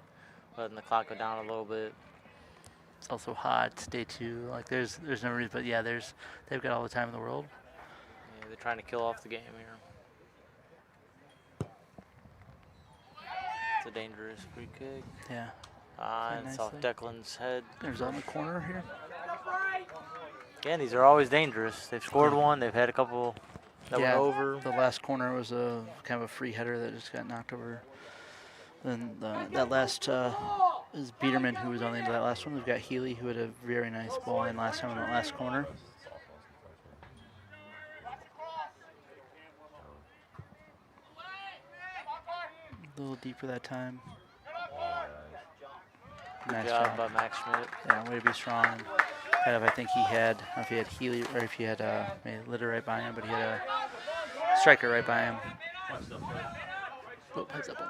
letting the clock go down a little bit. It's also hot. It's day 2. Like there's no reason, but yeah, they've got all the time in the world. Yeah, they're trying to kill off the game here. It's a dangerous free kick. Yeah. It's off Declan's head. There's on the corner here. Again, these are always dangerous. They've scored one. They've had a couple that yeah, went over. the last corner was a kind of a free header that just got knocked over. Then that last is Biederman, who was on the end of that last one. We've got Healy, who had a very nice ball in last time in that last corner. A little deeper that time. Good Nice job by Max Schmidt. Yeah, way to be strong. Kind of, I think he had, I don't know if he had Healy or if he had maybe Litter right by him, but he had a striker right by him. Oh, heads up him.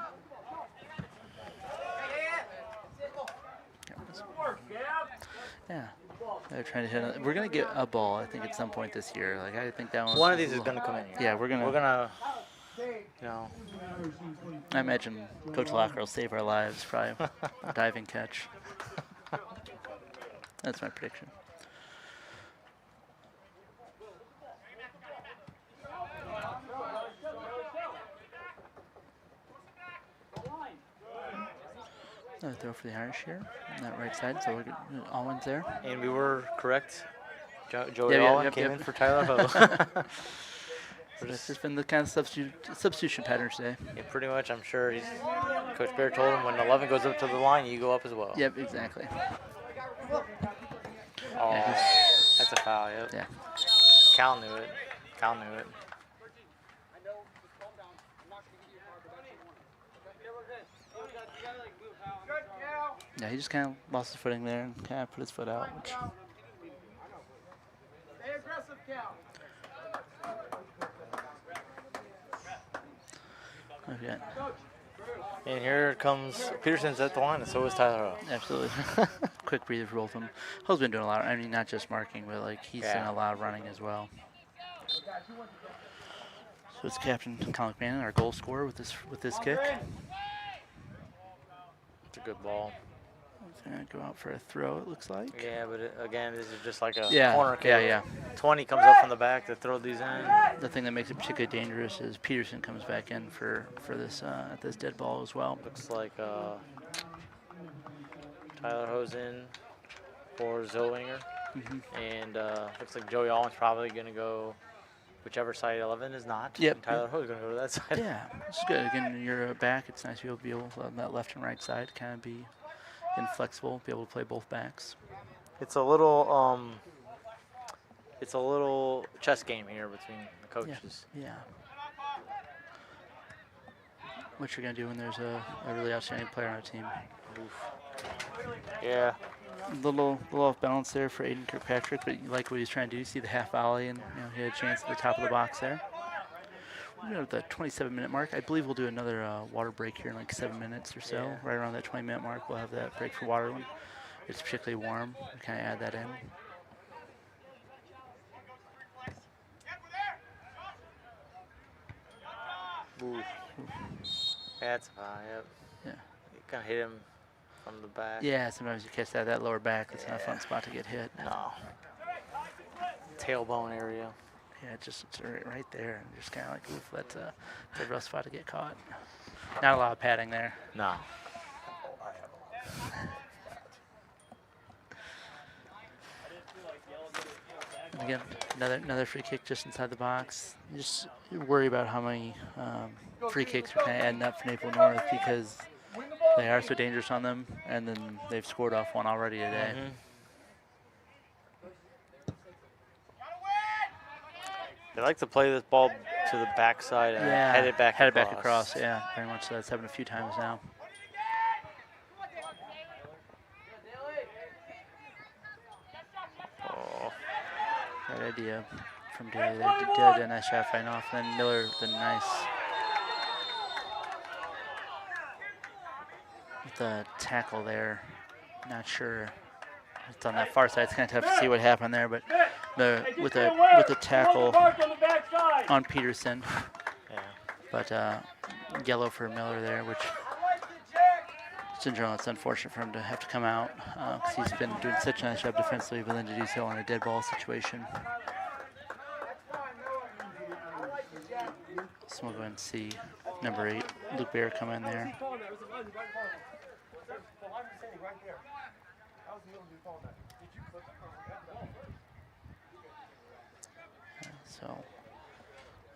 Yeah. They're trying to hit. We're gonna get a ball, I think, at some point this year. Like I think that One of these is gonna come in here. Yeah, we're gonna. You know. I imagine Coach Locker will save our lives, probably a diving catch. That's my prediction. Another throw for the Irish here on that right side, so we're good. Alwyn's there. And we were correct. Joey Yeah, Allen yep, came yep. in for Tyler Ho. So this has been the kind of substitution pattern today. Yeah, pretty much. I'm sure Coach Bear told him when 11 goes up to the line, you go up as well. Yep, exactly. Oh, Yeah, that's a foul. Yep. Yeah. Cal knew it. Cal knew it. Yeah, he just kind of lost his footing there and kind of put his foot out. Which Stay aggressive, Cal. okay. And here comes Peterson's at the line, and so is Tyler Ho. Absolutely. Quick breather for both of them. Ho's been doing a lot. I mean, not just marking, but like he's done a lot of running as well. So it's Captain Colin McMahon, our goal scorer, with this kick. It's a good ball. He's gonna go out for a throw. It looks like. Yeah, but again, this is just like a Yeah. corner kick. Yeah. 20 comes up from the back to throw these in. The thing that makes it particularly dangerous is Peterson comes back in for this this dead ball as well. Looks like Tyler Ho's in for Zollinger. And looks like Joey Allen's probably going to go whichever side 11 is not. Yep. And Tyler Ho's going to go to that side. Yeah, it's good. Again, you're back. It's nice to be able to on that left and right side kind of be inflexible, be able to play both backs. It's a little chess game here between the coaches. Yeah. What you're gonna do when there's a really outstanding player on a team. Yeah. Little off balance there for Aiden Kirkpatrick, but you like what he's trying to do. You see the half volley, and he had a chance at the top of the box there. We're at the 27-minute mark. I believe we'll do another water break here in like 7 minutes or so. Yeah. Right around that 20-minute mark, we'll have that break for water. When it's particularly warm. We kind of add that in. Ooh. That's a foul, yep. Yeah. You kind of hit him from the back. Yeah, sometimes you catch that lower back. That's not a fun spot to get hit. No. Tailbone area. Yeah, just it's right there. And just kind of like, oof, that's a rough spot to get caught. Not a lot of padding there. No. Again, another free kick just inside the box. You just worry about how many free kicks are kind of adding up for Naperville North because they are so dangerous on them, and then they've scored off one already today. They like to play this ball to the backside and head it back across. Yeah, very much so. That's happened a few times now. Oh. Great idea from Daly. Daly did a nice shot fighting off, and then Miller did nice with the tackle there. Not sure. It's on that far side. It's kind of tough to see what happened there, but with the tackle on Peterson. Yeah. But yellow for Miller there, which in general it's unfortunate for him to have to come out because he's been doing such a nice job defensively, but then to do so in a dead ball situation. So we'll go ahead and see number 8, Luke Bear, come in there. So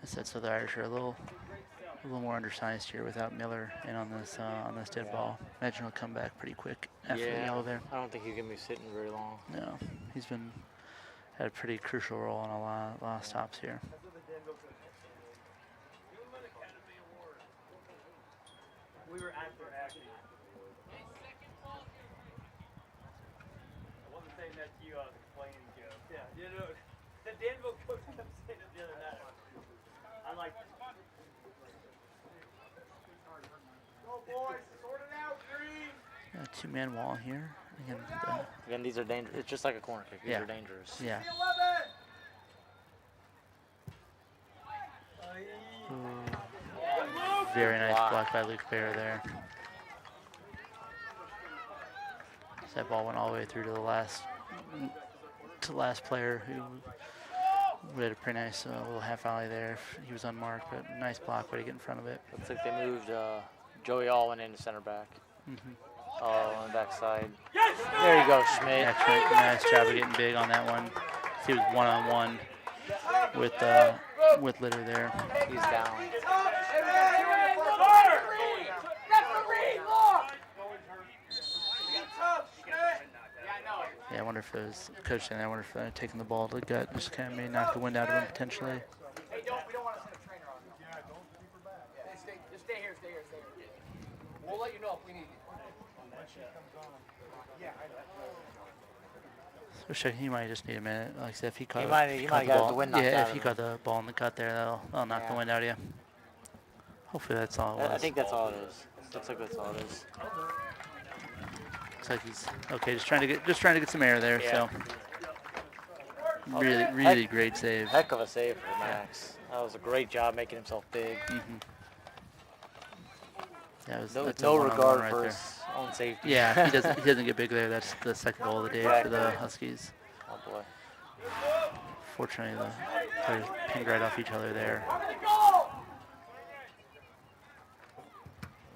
I said so. The Irish are a little more undersized here without Miller in on this dead ball. Imagine he'll come back pretty quick after the yellow there. I don't think he's gonna be sitting very long. No, he's had a pretty crucial role in a lot of stops here. We were after acting. I wasn't saying that to you, I was explaining to you. Yeah, you know, the Danville coach kept saying it the other night. I'm like, go boys, sort it out, Green. A two-man wall here. Again, these are dangerous. It's just like a corner kick. These are dangerous. Yeah. Ooh. Very nice block by Luke Bear there. So that ball went all the way through to the last player who had a pretty nice little half volley there. He was unmarked, but nice block way to get in front of it. Looks like they moved Joey Allwyn into center back. On the backside. There you go, Schmidt. Excellent. Nice job of getting big on that one. He was one-on-one with Litter there. He's down. Yeah, I wonder if it was Coach saying, I wonder if taking the ball to the gut just kind of may knock the wind out of him potentially. Hey, we don't want to send a trainer on. Yeah, don't keep her back. Yeah, just stay here. We'll let you know if we need you. Yeah, I know. So he might just need a minute. Like I said, if he caught, He might got the wind knocked out if of he him. got the ball in the gut there, that'll knock the wind out of you. Hopefully that's all it was. I think that's all it is. Looks like that's all it is. Looks like he's okay. Just trying to get some air there. Yeah. So really great save. Heck of a save for Max. That was a great job making himself big. That's No a one-on-one regard right for there. his own safety. Yeah, he doesn't get big there. That's the second goal of the day for the Huskies. Oh boy. Fortunately, the players pinged right off each other there.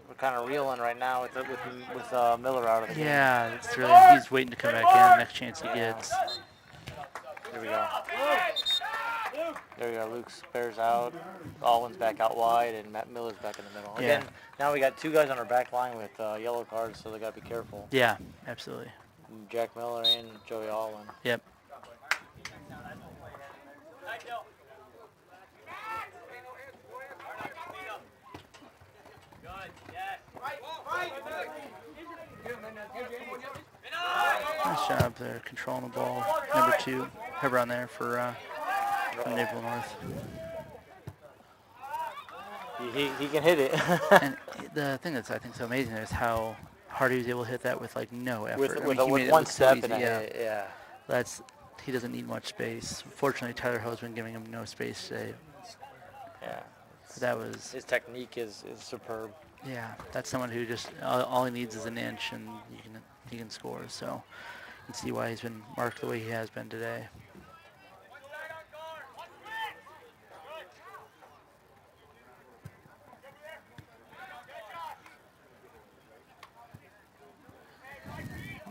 We're kind of reeling right now with Miller out of the game. Yeah, it's really he's waiting to come back in. Next chance he gets. Here we go. There we go. Luke Spares out. Allwyn's back out wide, and Matt Miller's back in the middle. Yeah. Again, now we got two guys on our back line with yellow cards, so they got to be careful. Yeah, absolutely. Jack Miller and Joey Allwyn. Yep. Nice job there, controlling the ball. Number 2, Hebron there for Naperville North. He can hit it. And the thing that's I think so amazing is how hard he was able to hit that with like no effort. with he made it one look so step easy, and a yeah. hit. Yeah. He doesn't need much space. Fortunately, Tyler Ho's been giving him no space today. Yeah. That was His technique is superb. yeah. That's someone who just all he needs is an inch and he can score. So you can see why he's been marked the way he has been today.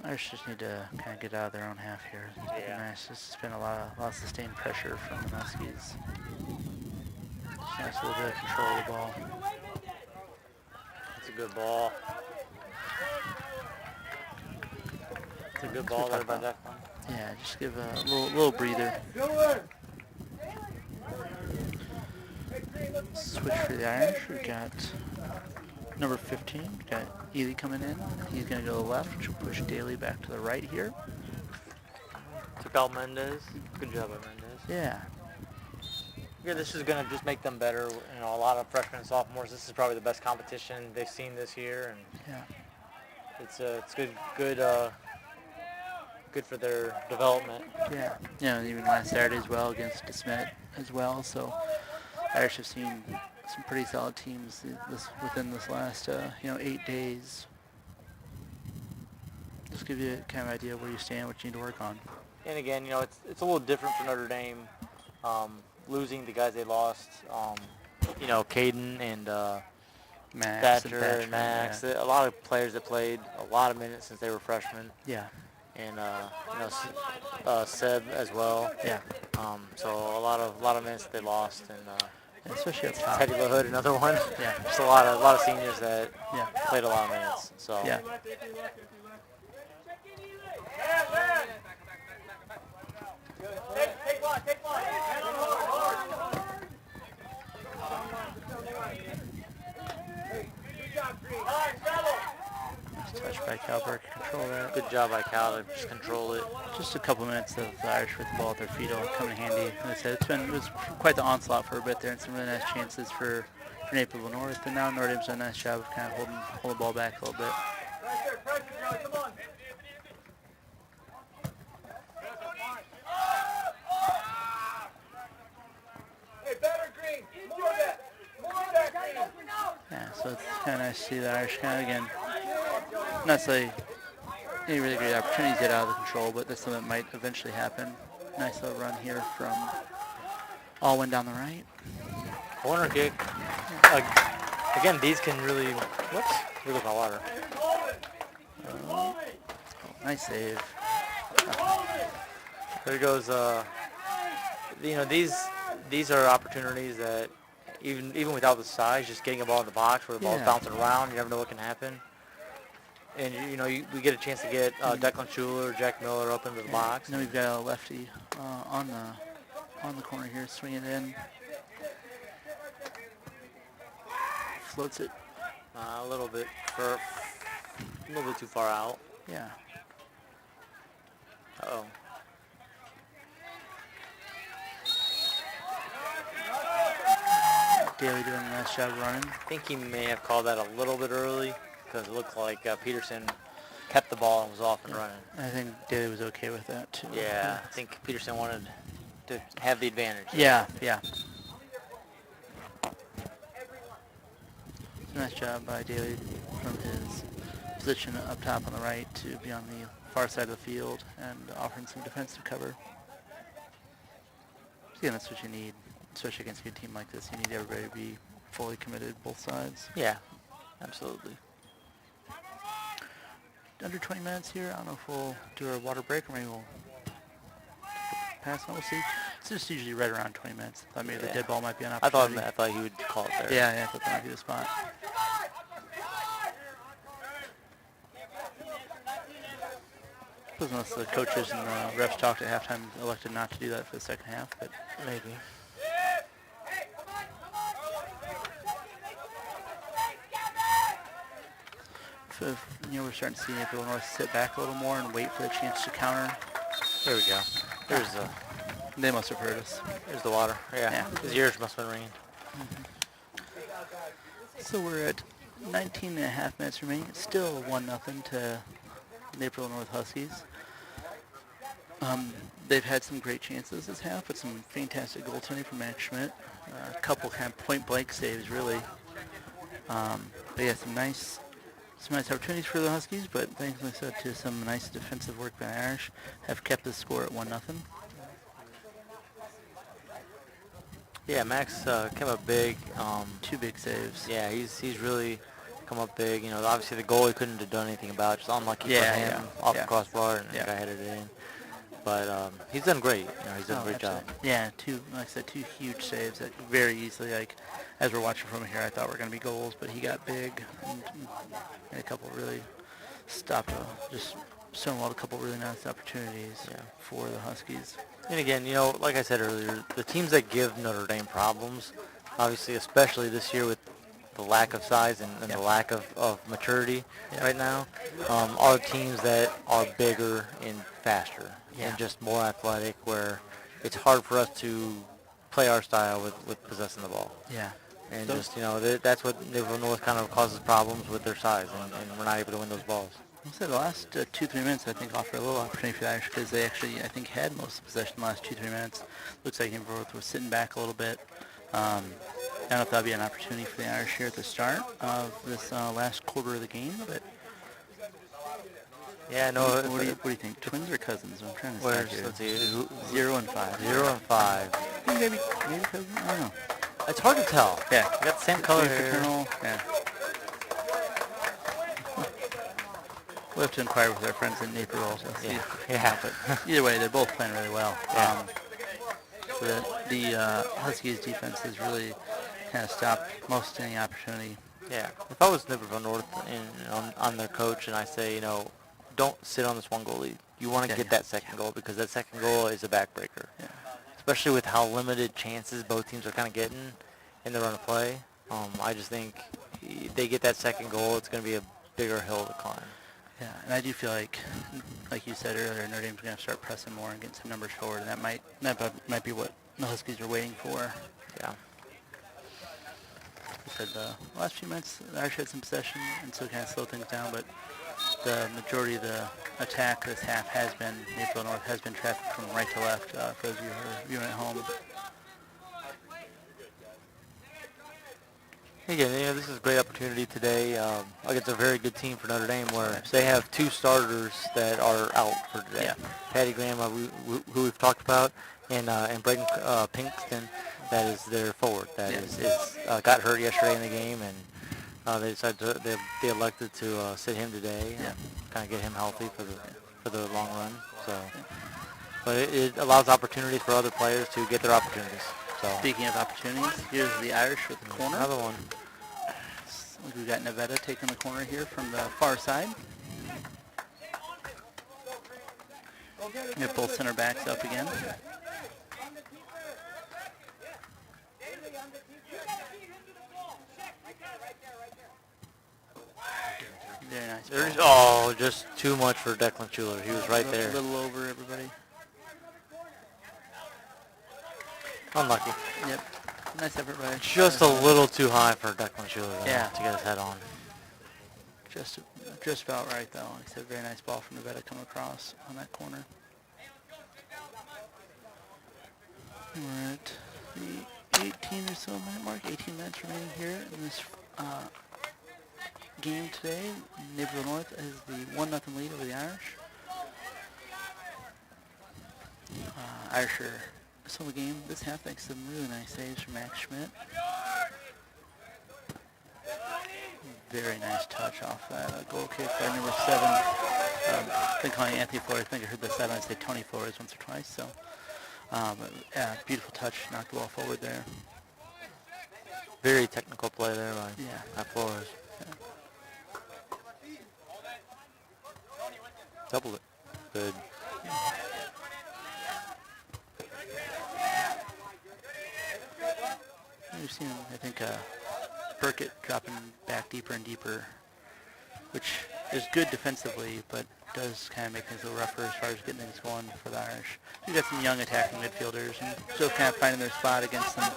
Irish just need to kind of get out of their own half here. It'd be nice. It's been a lot of sustained pressure from the Huskies. Just nice little bit of control of the ball. It's a good ball. It's a good ball there by Declan. Yeah, just give a little breather. Switch for the Irish. We got number 15. We got Ely coming in. He's going to go to the left, which will push Daly back to the right here. Took out Mendez. Good job by Mendez. Yeah. Yeah, this is going to just make them better. You know, a lot of freshmen and sophomores. This is probably the best competition they've seen this year, and Yeah. it's good for their development. Yeah. You know, even last Saturday as well against DeSmet as well. So Irish have seen some pretty solid teams within this last 8 days. Just give you a kind of idea where you stand, what you need to work on. And again, you know, it's a little different for Notre Dame, losing the guys they lost. You know, Caden and Max Thatcher and and Max. Yeah. A lot of players that played a lot of minutes since they were freshmen. Yeah. And Seb as well. Yeah. So a lot of minutes that they lost, and especially up top. Teddy LaHood, another one. Yeah. Just a lot of seniors that Yeah. played a lot of minutes. So Yeah. Take one. Nice touch by Calberg. Control that. good job by Cal to just control it. Just a couple minutes of the Irish with the ball at their feet will come in handy. Like I said, it was quite the onslaught for a bit there, and some really nice chances for Naperville North. And now Notre Dame's done a nice job of kind of holding the ball back a little bit. Pressure, Charlie, come on. Hey, better Green. More of that. Green. Yeah, so it's kind of nice to see the Irish kind of, again, not necessarily any really great opportunities get out of the control, but that's something that might eventually happen. Nice little run here from Alwyn down the right. Corner kick. Again, these can really. Whoops. Here goes my water. Nice save. There goes. These are opportunities that even without the size, just getting a ball in the box where the ball's Yeah. bouncing around, you never know what can happen. And we get a chance to get Declan Schuler, Jack Miller up into the box. And then we've got a lefty on the corner here, swinging it in. Floats it. A little bit too far out. Yeah. Uh-oh. Daly doing a nice job running. I think he may have called that a little bit early because it looked like Peterson kept the ball and was off and running. I think Daly was okay with that too. Yeah, I think Peterson wanted to have the advantage. Yeah. Nice job by Daly from his position up top on the right to be on the far side of the field and offering some defensive cover. Again, that's what you need, especially against a good team like this. You need everybody to be fully committed, both sides. Yeah, absolutely. Under 20 minutes here. I don't know if we'll do a water break or maybe we'll pass on. We'll see. It's just usually right around 20 minutes. I thought maybe the dead ball might be an I opportunity. thought he would call it there. Yeah, I thought that might be the spot. Unless the coaches and the refs talked at halftime, elected not to do that for the second half, but Maybe. if we're starting to see Naperville North sit back a little more and wait for the chance to counter. There we go. They must have heard us. There's the water. Yeah. Yeah. His ears must have been ringing. So we're at 19 and a half minutes remaining. It's still 1-0 to Naperville North Huskies. They've had some great chances this half with some fantastic goaltending from Max Schmidt. A couple kind of point-blank saves, really. But yeah, some nice opportunities for the Huskies, but thanks, like I said, to some nice defensive work by Irish, have kept the score at 1-0. Yeah, Max came up big. 2 big saves. Yeah, he's really come up big. Obviously the goalie couldn't have done anything about it. Just unlucky for him off the crossbar, and the guy headed it in. But he's done great. He's done a great job. Yeah, like I said, 2 huge saves that very easily, as we're watching from here, I thought were going to be goals, but he got big and a couple really stopped, just stonewalled a couple really nice opportunities for the Huskies. And again, like I said earlier, the teams that give Notre Dame problems, obviously, especially this year with the lack of size and the lack of maturity right now, are teams that are bigger and faster and just more athletic, where it's hard for us to play our style with possessing the ball. Yeah. And that's what Naperville North kind of causes problems with their size, and we're not able to win those balls. I said the last 2-3 minutes, I think, offer a little opportunity for the Irish because they actually, I think, had most of the possession the last 2-3 minutes. Looks like Naperville was sitting back a little bit. I don't know if that'll be an opportunity for the Irish here at the start of this last quarter of the game, but yeah, no. What do you think? Twins or cousins? I'm trying to decide here. Let's see. 0 and 5. 0 and 5. Maybe cousins. I don't know. It's hard to tell. Yeah, We got the same color hair. fraternal. Yeah. We'll have to inquire with our friends in Naperville to see. But either way, they're both playing really well. Yeah. So the Huskies defense has really kind of stop most any opportunity. Yeah. If I was Naperville North and I'm their coach and I say, don't sit on this one goal lead. You want to get that second goal because that second goal is a backbreaker. Yeah. Especially with how limited chances both teams are kind of getting in the run of play. I just think if they get that second goal, it's going to be a bigger hill to climb. Yeah, and I do feel like you said earlier, Notre Dame's going to start pressing more and getting some numbers forward, and that might be what the Huskies are waiting for. Yeah. I said the last few minutes, the Irish had some possession, and so kind of slow things down, but the majority of the attack this half has been, Naperville North has been traffic from right to left for those of you who are viewing at home. Again, this is a great opportunity today. It's a very good team for Notre Dame where they have 2 starters that are out for today. Yeah. Patty Graham, who we've talked about, and Braden Pinkston, that is their forward. That is got hurt yesterday in the game, and they decided they elected to sit him today, kind of get him healthy for the long run. So, but it allows opportunity for other players to get their opportunities. So. Speaking of opportunities, here's the Irish with the corner. Another one. We've got Nevada taking the corner here from the far side. We have both center backs up again. Very nice ball. Just too much for Declan Schuler. He was right there. A little over everybody. Unlucky. Yep. Nice effort by Just a little too high for Declan Schuler to get his head on. Just about right, though. Like I said, very nice ball from Nevada coming across on that corner. We're at the 18 or so minute mark, 18 minutes remaining here in this game today. Naperville North has the 1-0 lead over the Irish. Irish are still in the game this half thanks to some really nice saves from Max Schmidt. Very nice touch off that goal kick by number 7. I've been calling Anthony Flores. I think I heard the sideline say Tony Flores once or twice. So, beautiful touch, knocked the ball forward there. Very technical play there by Flores. Yeah. Doubled it. Good. We've seen, I think, Burkett dropping back deeper and deeper, which is good defensively, but does kind of make things a little rougher as far as getting things going for the Irish. We've got some young attacking midfielders and still kind of finding their spot against some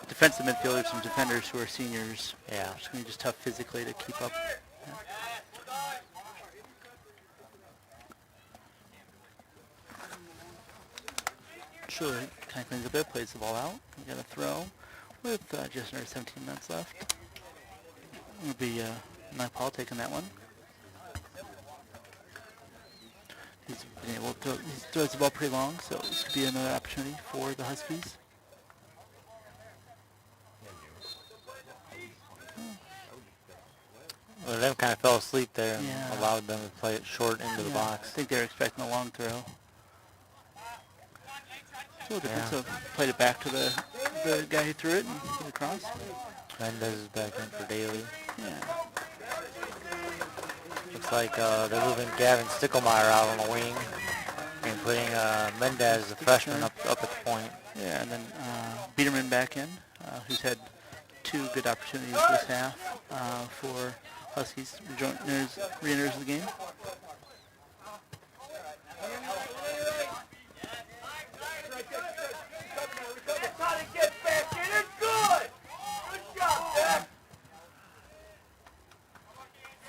defensive midfielders, some defenders who are seniors. Yeah. It's going to be just tough physically to keep up. Yeah. Sure, kind of cleans up there, plays the ball out. We got a throw with just under 17 minutes left. It'll be Mike Paul taking that one. He's been able to he throws the ball pretty long, so this could be another opportunity for the Huskies. Well, them kind of fell asleep there and Yeah. allowed them to play it short into the I box. think they were expecting a long throw. So defensive played it back to the guy who threw it and put it across. Mendez is back in for Daly. Yeah. Looks like they're moving Gavin Stickelmeyer out on the wing and putting Mendez, the freshman, up at the point. Yeah, and then Biederman back in, who's had 2 good opportunities this half for Huskies. Re-enters the game.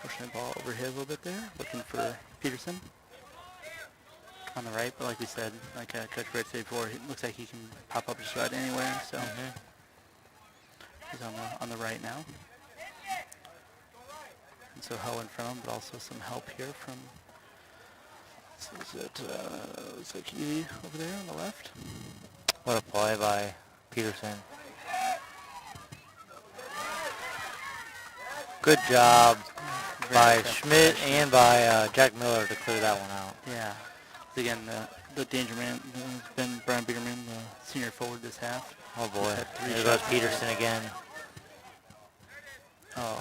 Pushing the ball overhead a little bit there, looking for Peterson on the right, but like we said, like Coach Brett said before, it looks like he can pop up just about anywhere, so he's on the right now. And so Ho in front of him, but also some help here from, looks like Ely over there on the left. What a play by Peterson. Good job by Schmidt and by Jack Miller to clear that one out. Yeah. Again, the danger man has been Brian Biederman, the senior forward this half. Oh boy, He's had 3 there goes shots. Peterson again. Oh,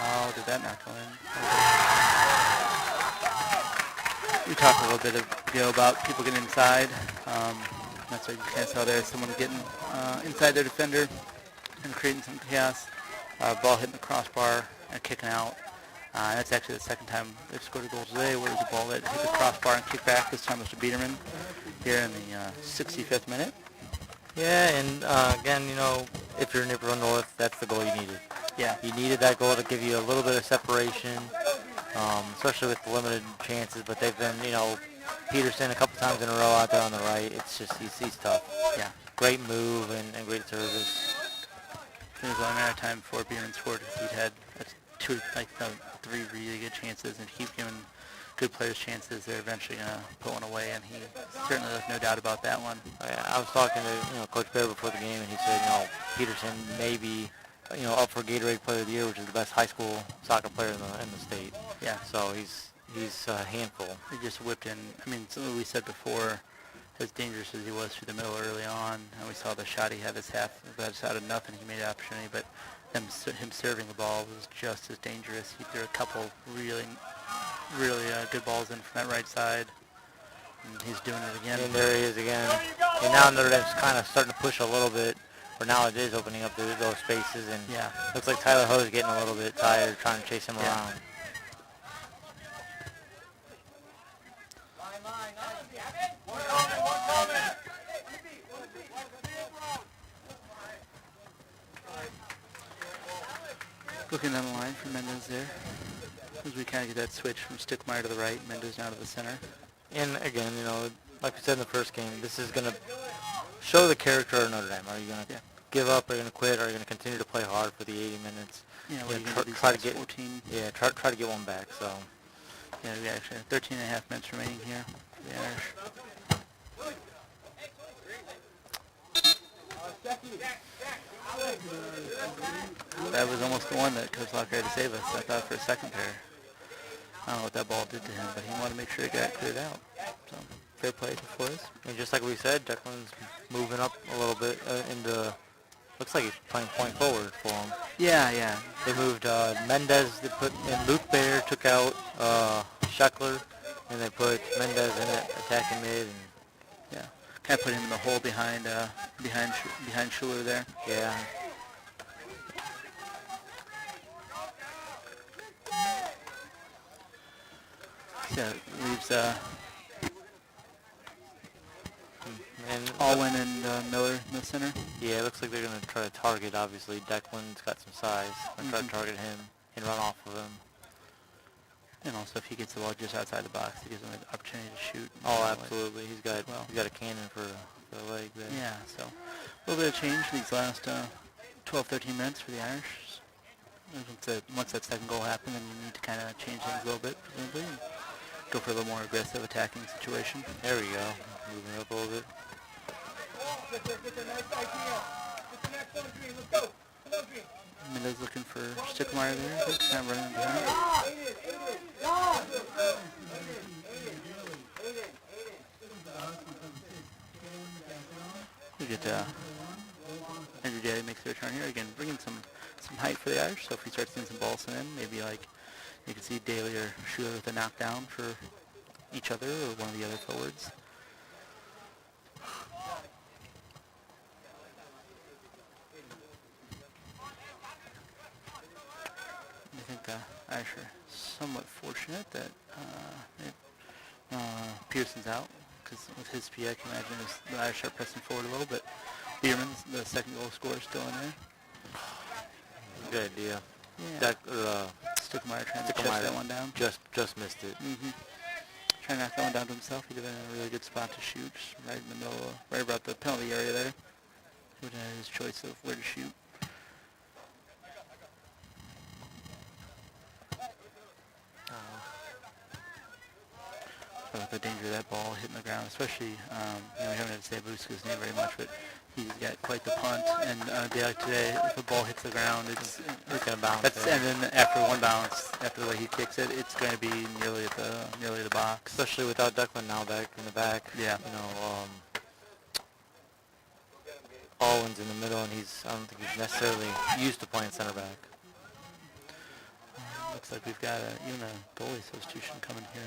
how did that not go in? We talked a little bit ago about people getting inside. That's what you can tell there. Someone getting inside their defender and creating some chaos. Ball hitting the crossbar and kicking out. That's actually the second time they've scored a goal today, where it was a ball that hit the crossbar and kicked back. This time it was to Biederman here in the 65th minute. Yeah, and again, you know, if you're Naperville North, that's the goal you needed. Yeah. You needed that goal to give you a little bit of separation, especially with the limited chances. But they've been, you know, Peterson a couple times in a row out there on the right. It's just, he's tough. Yeah. Great move and great service. It was only a matter of time before Biederman scored, because he'd had three really good chances, and to keep giving good players chances, they're eventually going to put one away, and he certainly left no doubt about that one. I was talking to Coach Bear before the game, and he said, Peterson may be up for Gatorade Player of the Year, which is the best high school soccer player in the state. Yeah. So he's a handful. He just whipped in. I mean, so we said before, as dangerous as he was through the middle early on, and we saw the shot he had this half, that's out of nothing. He made an opportunity, but him serving the ball was just as dangerous. He threw a couple really good balls in from that right side, and he's doing it again. And there he is again. And now Notre Dame's kind of starting to push a little bit, or now it is opening up those spaces, and yeah, looks like Tyler Ho's getting a little bit tired trying to chase him around. Looking down the line for Mendez there, as we kind of get that switch from Stickmeyer to the right, Mendez now to the center. And again, like we said in the first game, this is going to show the character of Notre Dame. Are you going to give up? Are you going to quit? Are you going to continue to play hard for the 80 minutes? Yeah, what are you going to do? Try to get 14. Yeah, try to get one back. So yeah, we actually have 13 and a half minutes remaining here for the Irish. That was almost the one that Coach Locker had to save us, I thought, for a second there. I don't know what that ball did to him, but he wanted to make sure it got cleared out. So, fair play for us. And just like we said, Declan's moving up a little bit into, looks like he's playing point forward for him. Yeah, yeah. They moved Mendez, they put in Luke Baer, took out Scheckler, and they put Mendez in at attacking mid. And yeah, kind of put him in the hole behind Schuler there. Yeah. Yeah, leaves and Alwyn and Miller in the center. Yeah, it looks like they're going to try to target, obviously. Declan's got some size. They're trying to target him and run off of him. And also, if he gets the ball just outside the box, it gives him an opportunity to shoot. Oh, absolutely. He's got a cannon for the leg there. Yeah, so a little bit of change these last 12, 13 minutes for the Irish. Once that second goal happened, then you need to kind of change things a little bit, presumably, and go for a little more aggressive attacking situation. There we go. Moving up a little bit. Mendez looking for Stickmeyer there, I think, kind of running behind. We get Andrew Daly makes a return here again, bringing some height for the Irish. So if we start seeing some balls in, maybe like you can see Daly or Schuler with a knockdown for each other or one of the other forwards. I think the Irish are somewhat fortunate that Pearson's out, because with his speed, I can imagine the Irish are pressing forward a little bit. Bierman's the second goal scorer, still in there. Good idea. Yeah. Stickmeyer trying to chest that one down. Just missed it. Trying to knock that one down to himself. He'd have been in a really good spot to shoot, just right in the middle, right about the penalty area there. He would have had his choice of where to shoot. So the danger of that ball hitting the ground, especially, we haven't had to say Buska's name very much, but he's got quite the punt, and day like today, if the ball hits the ground, it's going to bounce. And then after one bounce, after the way he kicks it, it's going to be nearly at the box. Especially without Declan now back in the back. Yeah. Alwyn's in the middle, and I don't think he's necessarily used to playing center back. looks like we've got even a goalie substitution coming here.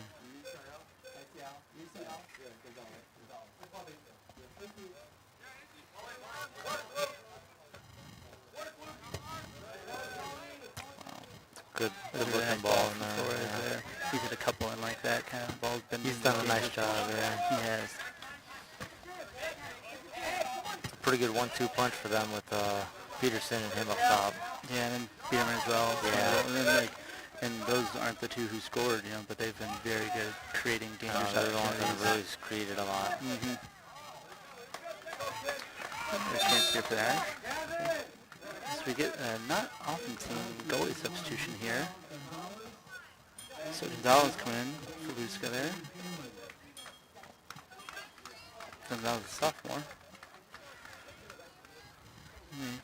Good Look at looking that ball from in Flores there. there. He's hit a couple in like that kind of ball's been. He's done a nice job, yeah. He has. Pretty good 1-2 punch for them with Peterson and him up top. Yeah, and then Peterman as well. Yeah. And then and those aren't the two who scored, but they've been very good at creating dangerous They're the ones that opportunities. have really created a lot. Mm-hmm. There's a chance here for that. So we get not often seen goalie substitution here. So Gonzalez coming in for Luska there. Gonzalez is a sophomore.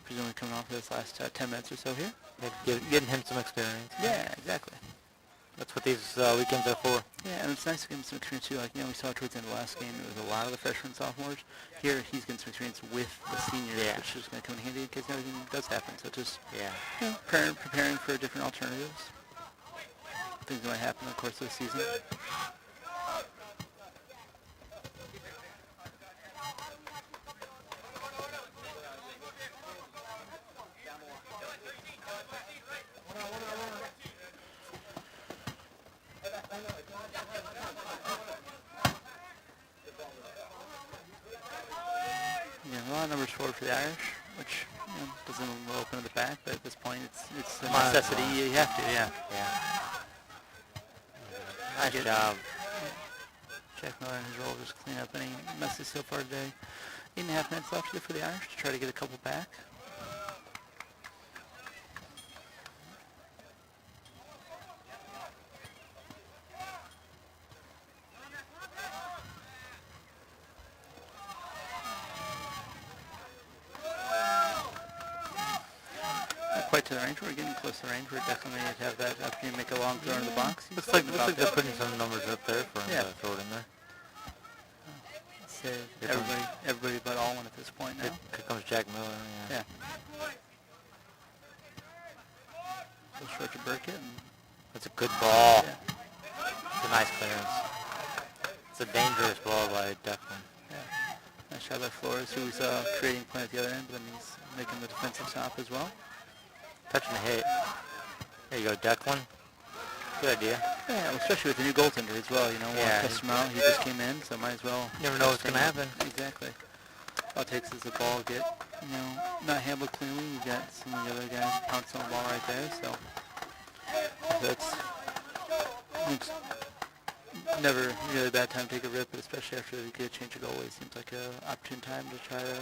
Presumably coming off this last 10 minutes or so here. Getting him some experience. Yeah, exactly. That's what these weekends are for. Yeah, and it's nice to get him some experience too. Like, we saw towards the end of the last game, it was a lot of the freshmen and sophomores. Here, he's getting some experience with the seniors, which is going to come in handy in case anything does happen. So just, preparing for different alternatives. Things that might happen in the course of the season. Yeah, a lot of numbers forward for the Irish, which doesn't open at the back, but at this point it's a necessity. You have to, yeah. Nice job. Jack Miller and his role just clean up any messes so far today. 8.5 minutes left here for the Irish to try to get a couple back. Quite to the range. We're getting close to the range. We're definitely going to have that opportunity to make a long throw into the box. Looks like they're putting some numbers up there for him to throw it in there. Everybody but Alwyn at this point now. Here comes Jack Miller. Yeah. Go short to Burkett. That's a good ball. Yeah. It's a nice clearance. It's a dangerous ball by Declan. Yeah. Nice shot by Flores, who was creating play at the other end, but then he's making the defensive stop as well. Touch and hit. There you go, Declan. Good idea. Yeah, especially with the new goaltender as well. One customer out, he just came in, so might as well. Never know what's going to happen. Exactly. All it takes is the ball get, not handled cleanly. You've got some of the other guys pouncing on the ball right there, so it's never really a bad time to take a rip, but especially after you get a change of goalie, seems like an opportune time to try to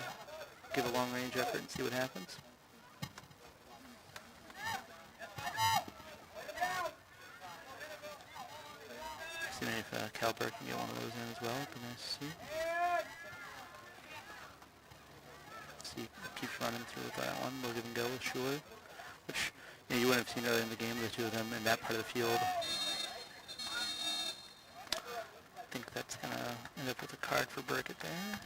give a long-range effort and see what happens. See if Calbert can get one of those in as well. It'd be nice to see. See, keeps running through with that one. We'll give him go with Schuler, which you wouldn't have seen earlier in the game, the two of them in that part of the field. I think that's going to end up with a card for Burkett there.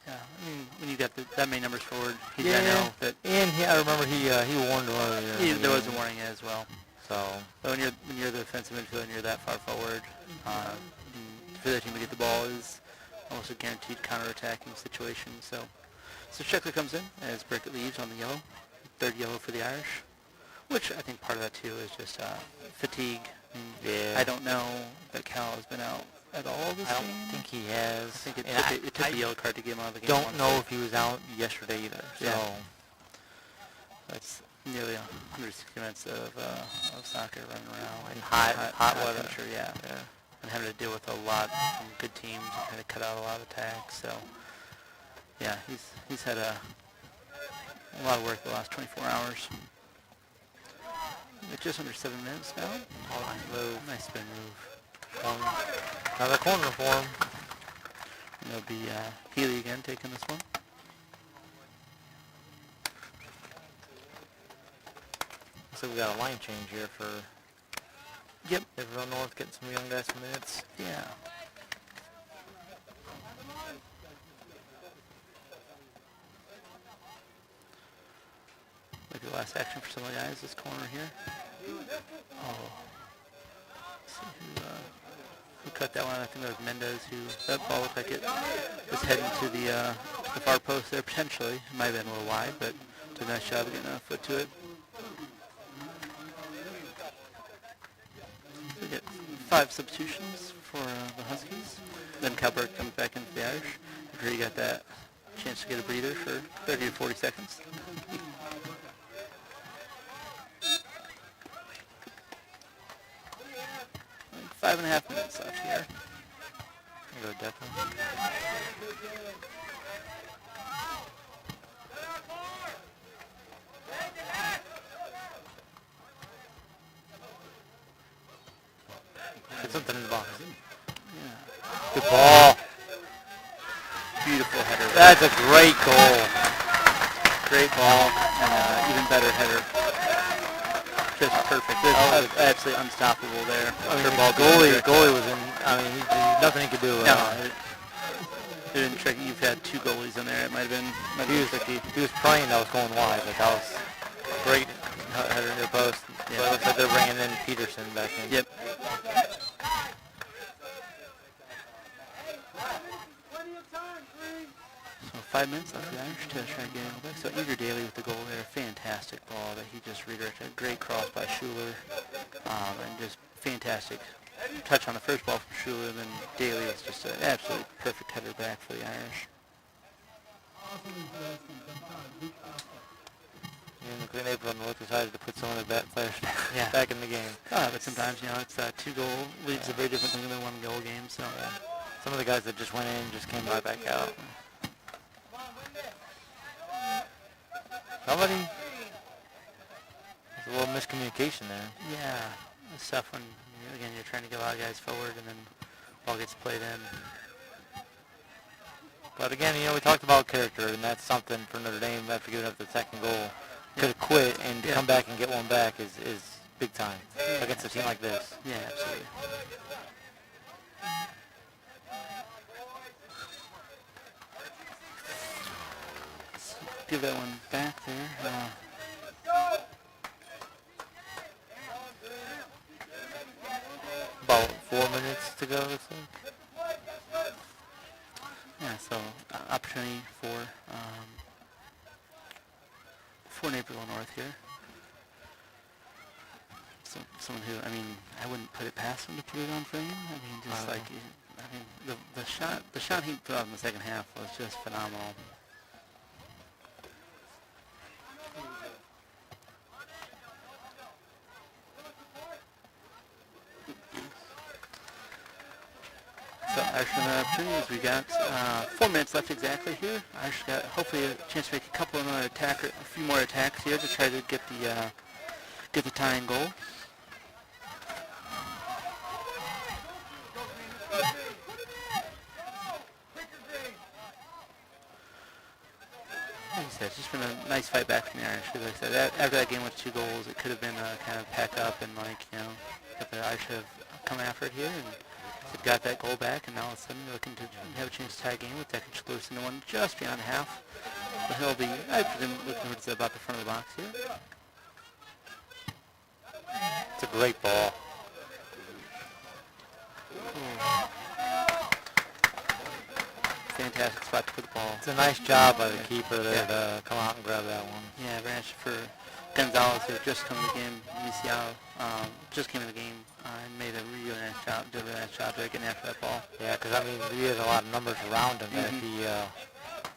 Yeah, when you got that many numbers forward, he's going to know that. And I remember he warned earlier. There was a warning as well. So, but when you're the defensive midfielder and you're that far forward, for the team to get the ball is almost a guaranteed counter-attacking situation. So Sheckler comes in as Burkett leaves on the yellow, third yellow for the Irish, which I think part of that too is just fatigue. I don't know that Cal has been out at all this game. I don't think he has. I think it took the yellow card to get him out of the game. Don't know if he was out yesterday either. So that's nearly 160 minutes of soccer running around in hot weather. Sure, yeah. And having to deal with a lot from good teams and kind of cut out a lot of attacks. So, yeah, he's had a lot of work the last 24 hours. Just under 7 minutes now. Nice spin move. Another corner for him. And it'll be Healy again taking this one. So we got a line change here for Naperville North, getting some young guys some minutes. Yeah. Might be the last action for some of the guys. This corner here. Oh. Let's see who cut that one. I think that was Mendez who, that ball looked like it was heading to the far post there potentially. It might have been a little wide, but did a nice job of getting a foot to it. So we get 5 substitutions for the Huskies. Then Calvert comes back into the Irish. After he got that chance to get a breather for 30 to 40 seconds. Like 5.5 minutes left here. Go Declan. Get something in the box. Yeah. Good ball. Beautiful header. That's a great goal. Great ball and even better header. Just perfect. Just absolutely unstoppable there. I mean, the goalie was in. I mean, nothing he could do. No, it didn't tricky. You've had 2 goalies in there. It might have been tricky. He was praying that was going wide, but that was great header near post. Yeah. But it looks like they're bringing in Peterson back in. Yep. So 5 minutes left for the Irish to try to get it back. So Eager Daly with the goal there. Fantastic ball that he just redirected. Great cross by Schuler. And just fantastic touch on the first ball from Schuler. And then Daly is just an absolutely perfect header back for the Irish. And Naperville decided to put some of their players back in the game. But sometimes, it's 2-goal leads a very different thing than a 1-goal game. So some of the guys that just went in just came right back out. Somebody, there's a little miscommunication there. Yeah, it's tough when, again, you're trying to get a lot of guys forward and then ball gets played in. But again, we talked about character, and that's something for Notre Dame after giving up the second goal. Could have quit and come back and get one back is big time against a team like this. Yeah, absolutely. Give that one back there. About 4 minutes to go, looks like. Yeah, so opportunity for Naperville North here. So someone who, I wouldn't put it past him to put it on frame. The shot he put out in the second half was just phenomenal. So Irish another opportunities. We got 4 minutes left exactly here. Irish got hopefully a chance to make a couple of a few more attacks here to try to get the tying goal. Like I said, it's just been a nice fight back from the Irish. Like I said, after that game with 2 goals, it could have been a kind of pack up and but the Irish have come after it here and they've got that goal back, and now all of a sudden they're looking to have a chance to tie a game with Declan Schluis into one just beyond half. But he'll be, I presume, looking towards about the front of the box here. It's a great ball. Fantastic spot to put the ball. It's a nice job by the keeper there to come out and grab that one. Yeah, very nice for Gonzalez, who just come to the game. Misiao just came in the game and made a really nice job. Did a really nice job there getting after that ball. Yeah, because he has a lot of numbers around him. That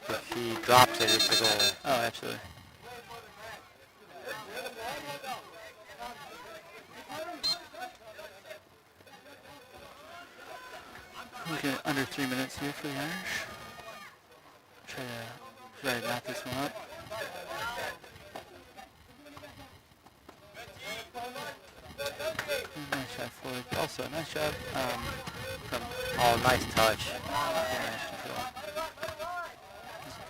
if he drops it, it's a goal. Oh, absolutely. Look at under 3 minutes here for the Irish. Try to knock this one up. Nice shot Floyd. Also, nice job from... Oh, nice touch.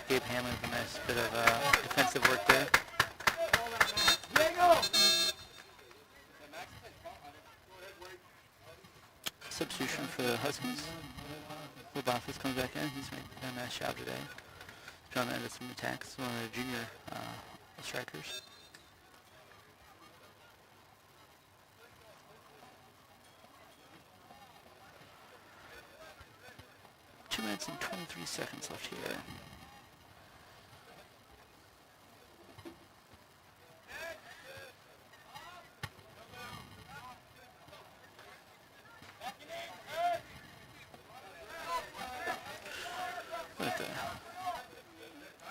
Gabe Hamlin with a nice bit of defensive work there. Substitution for the Huskies. Lobafis comes back in. He's made a nice job today. Trying to end some attacks. One of the junior strikers. minutes and 23 seconds left here. With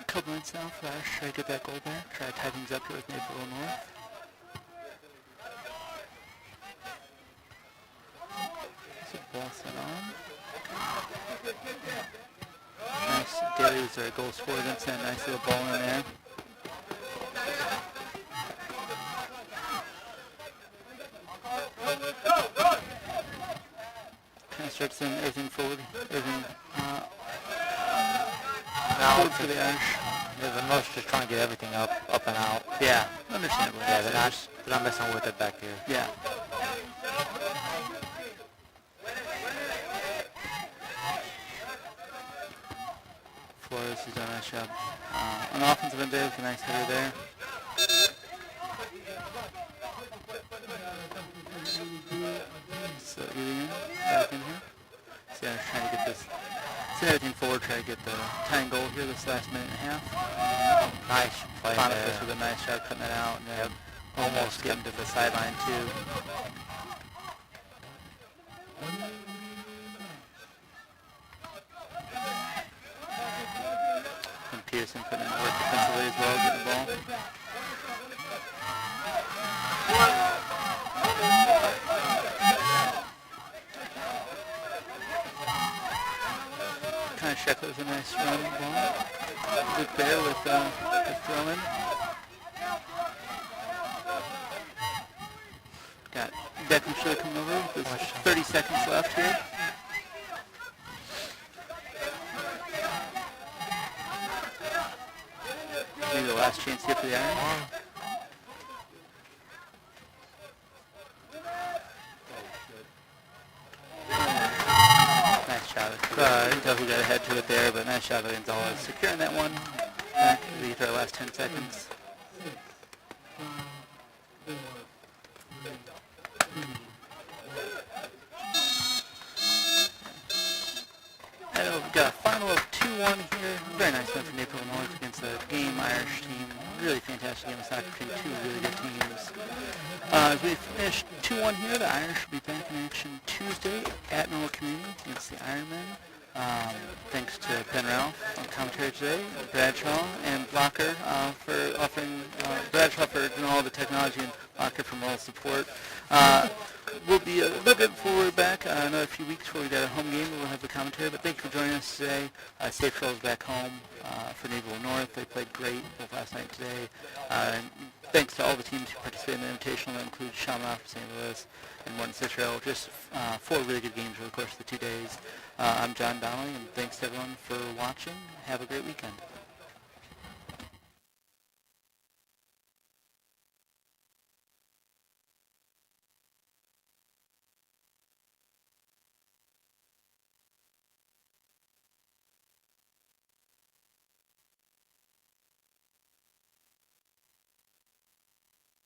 a couple minutes now, Flash try to get that goal there. Try to tie things up here with Naperville North. So ball set on. Nice. Daly was our goal scorer against that nice little ball in there. Kind of starts in everything forward. Everything forward for the Irish. Yeah, the most just trying to get everything up and out. Yeah, understandably. Yeah, they're not messing with it back here. Yeah. Flores has done a nice job on the offensive end there with a nice header there. So getting in, back in here. So yeah, trying to get this, send everything forward, try to get the tying goal here this last minute and a half. Nice play Boniface there. with a nice job cutting it out, and then Almost almost getting to the sideline too. And Pearson putting in work defensively as well, getting the ball. Kind of Sheckler with a nice run ball. Luke Bear with the throw-in. Got Declan Schiller coming over with 30 seconds left here. Maybe the last chance here for the Irons. Nice shot. Didn't tell who got ahead to it there, but nice shot by Gonzalez. Securing that one. Back to our last 10 seconds. And we've got a final of 2-1 here. Very nice win for Naperville North against a game Irish team. Really fantastic game of soccer between two really good teams. As we finish 2-1 here, the Irish will be back in action Tuesday at Normal Community against the Ironmen. Thanks to Ben Ralph on commentary today, Bradshaw and Blocker for offering, Bradshaw for doing all the technology and Blocker for moral support. We'll be a little bit before we're back, another few weeks where we got a home game. We'll have the commentary, but thank you for joining us today. Safe travels back home for Naperville North. They played great both last night and today. And thanks to all the teams who participated in the Invitational. That includes Shamrock from St. Louis and Morton Cicero. Just 4 really good games over the course of the 2 days. I'm John Donnelly, and thanks to everyone for watching. Have a great weekend.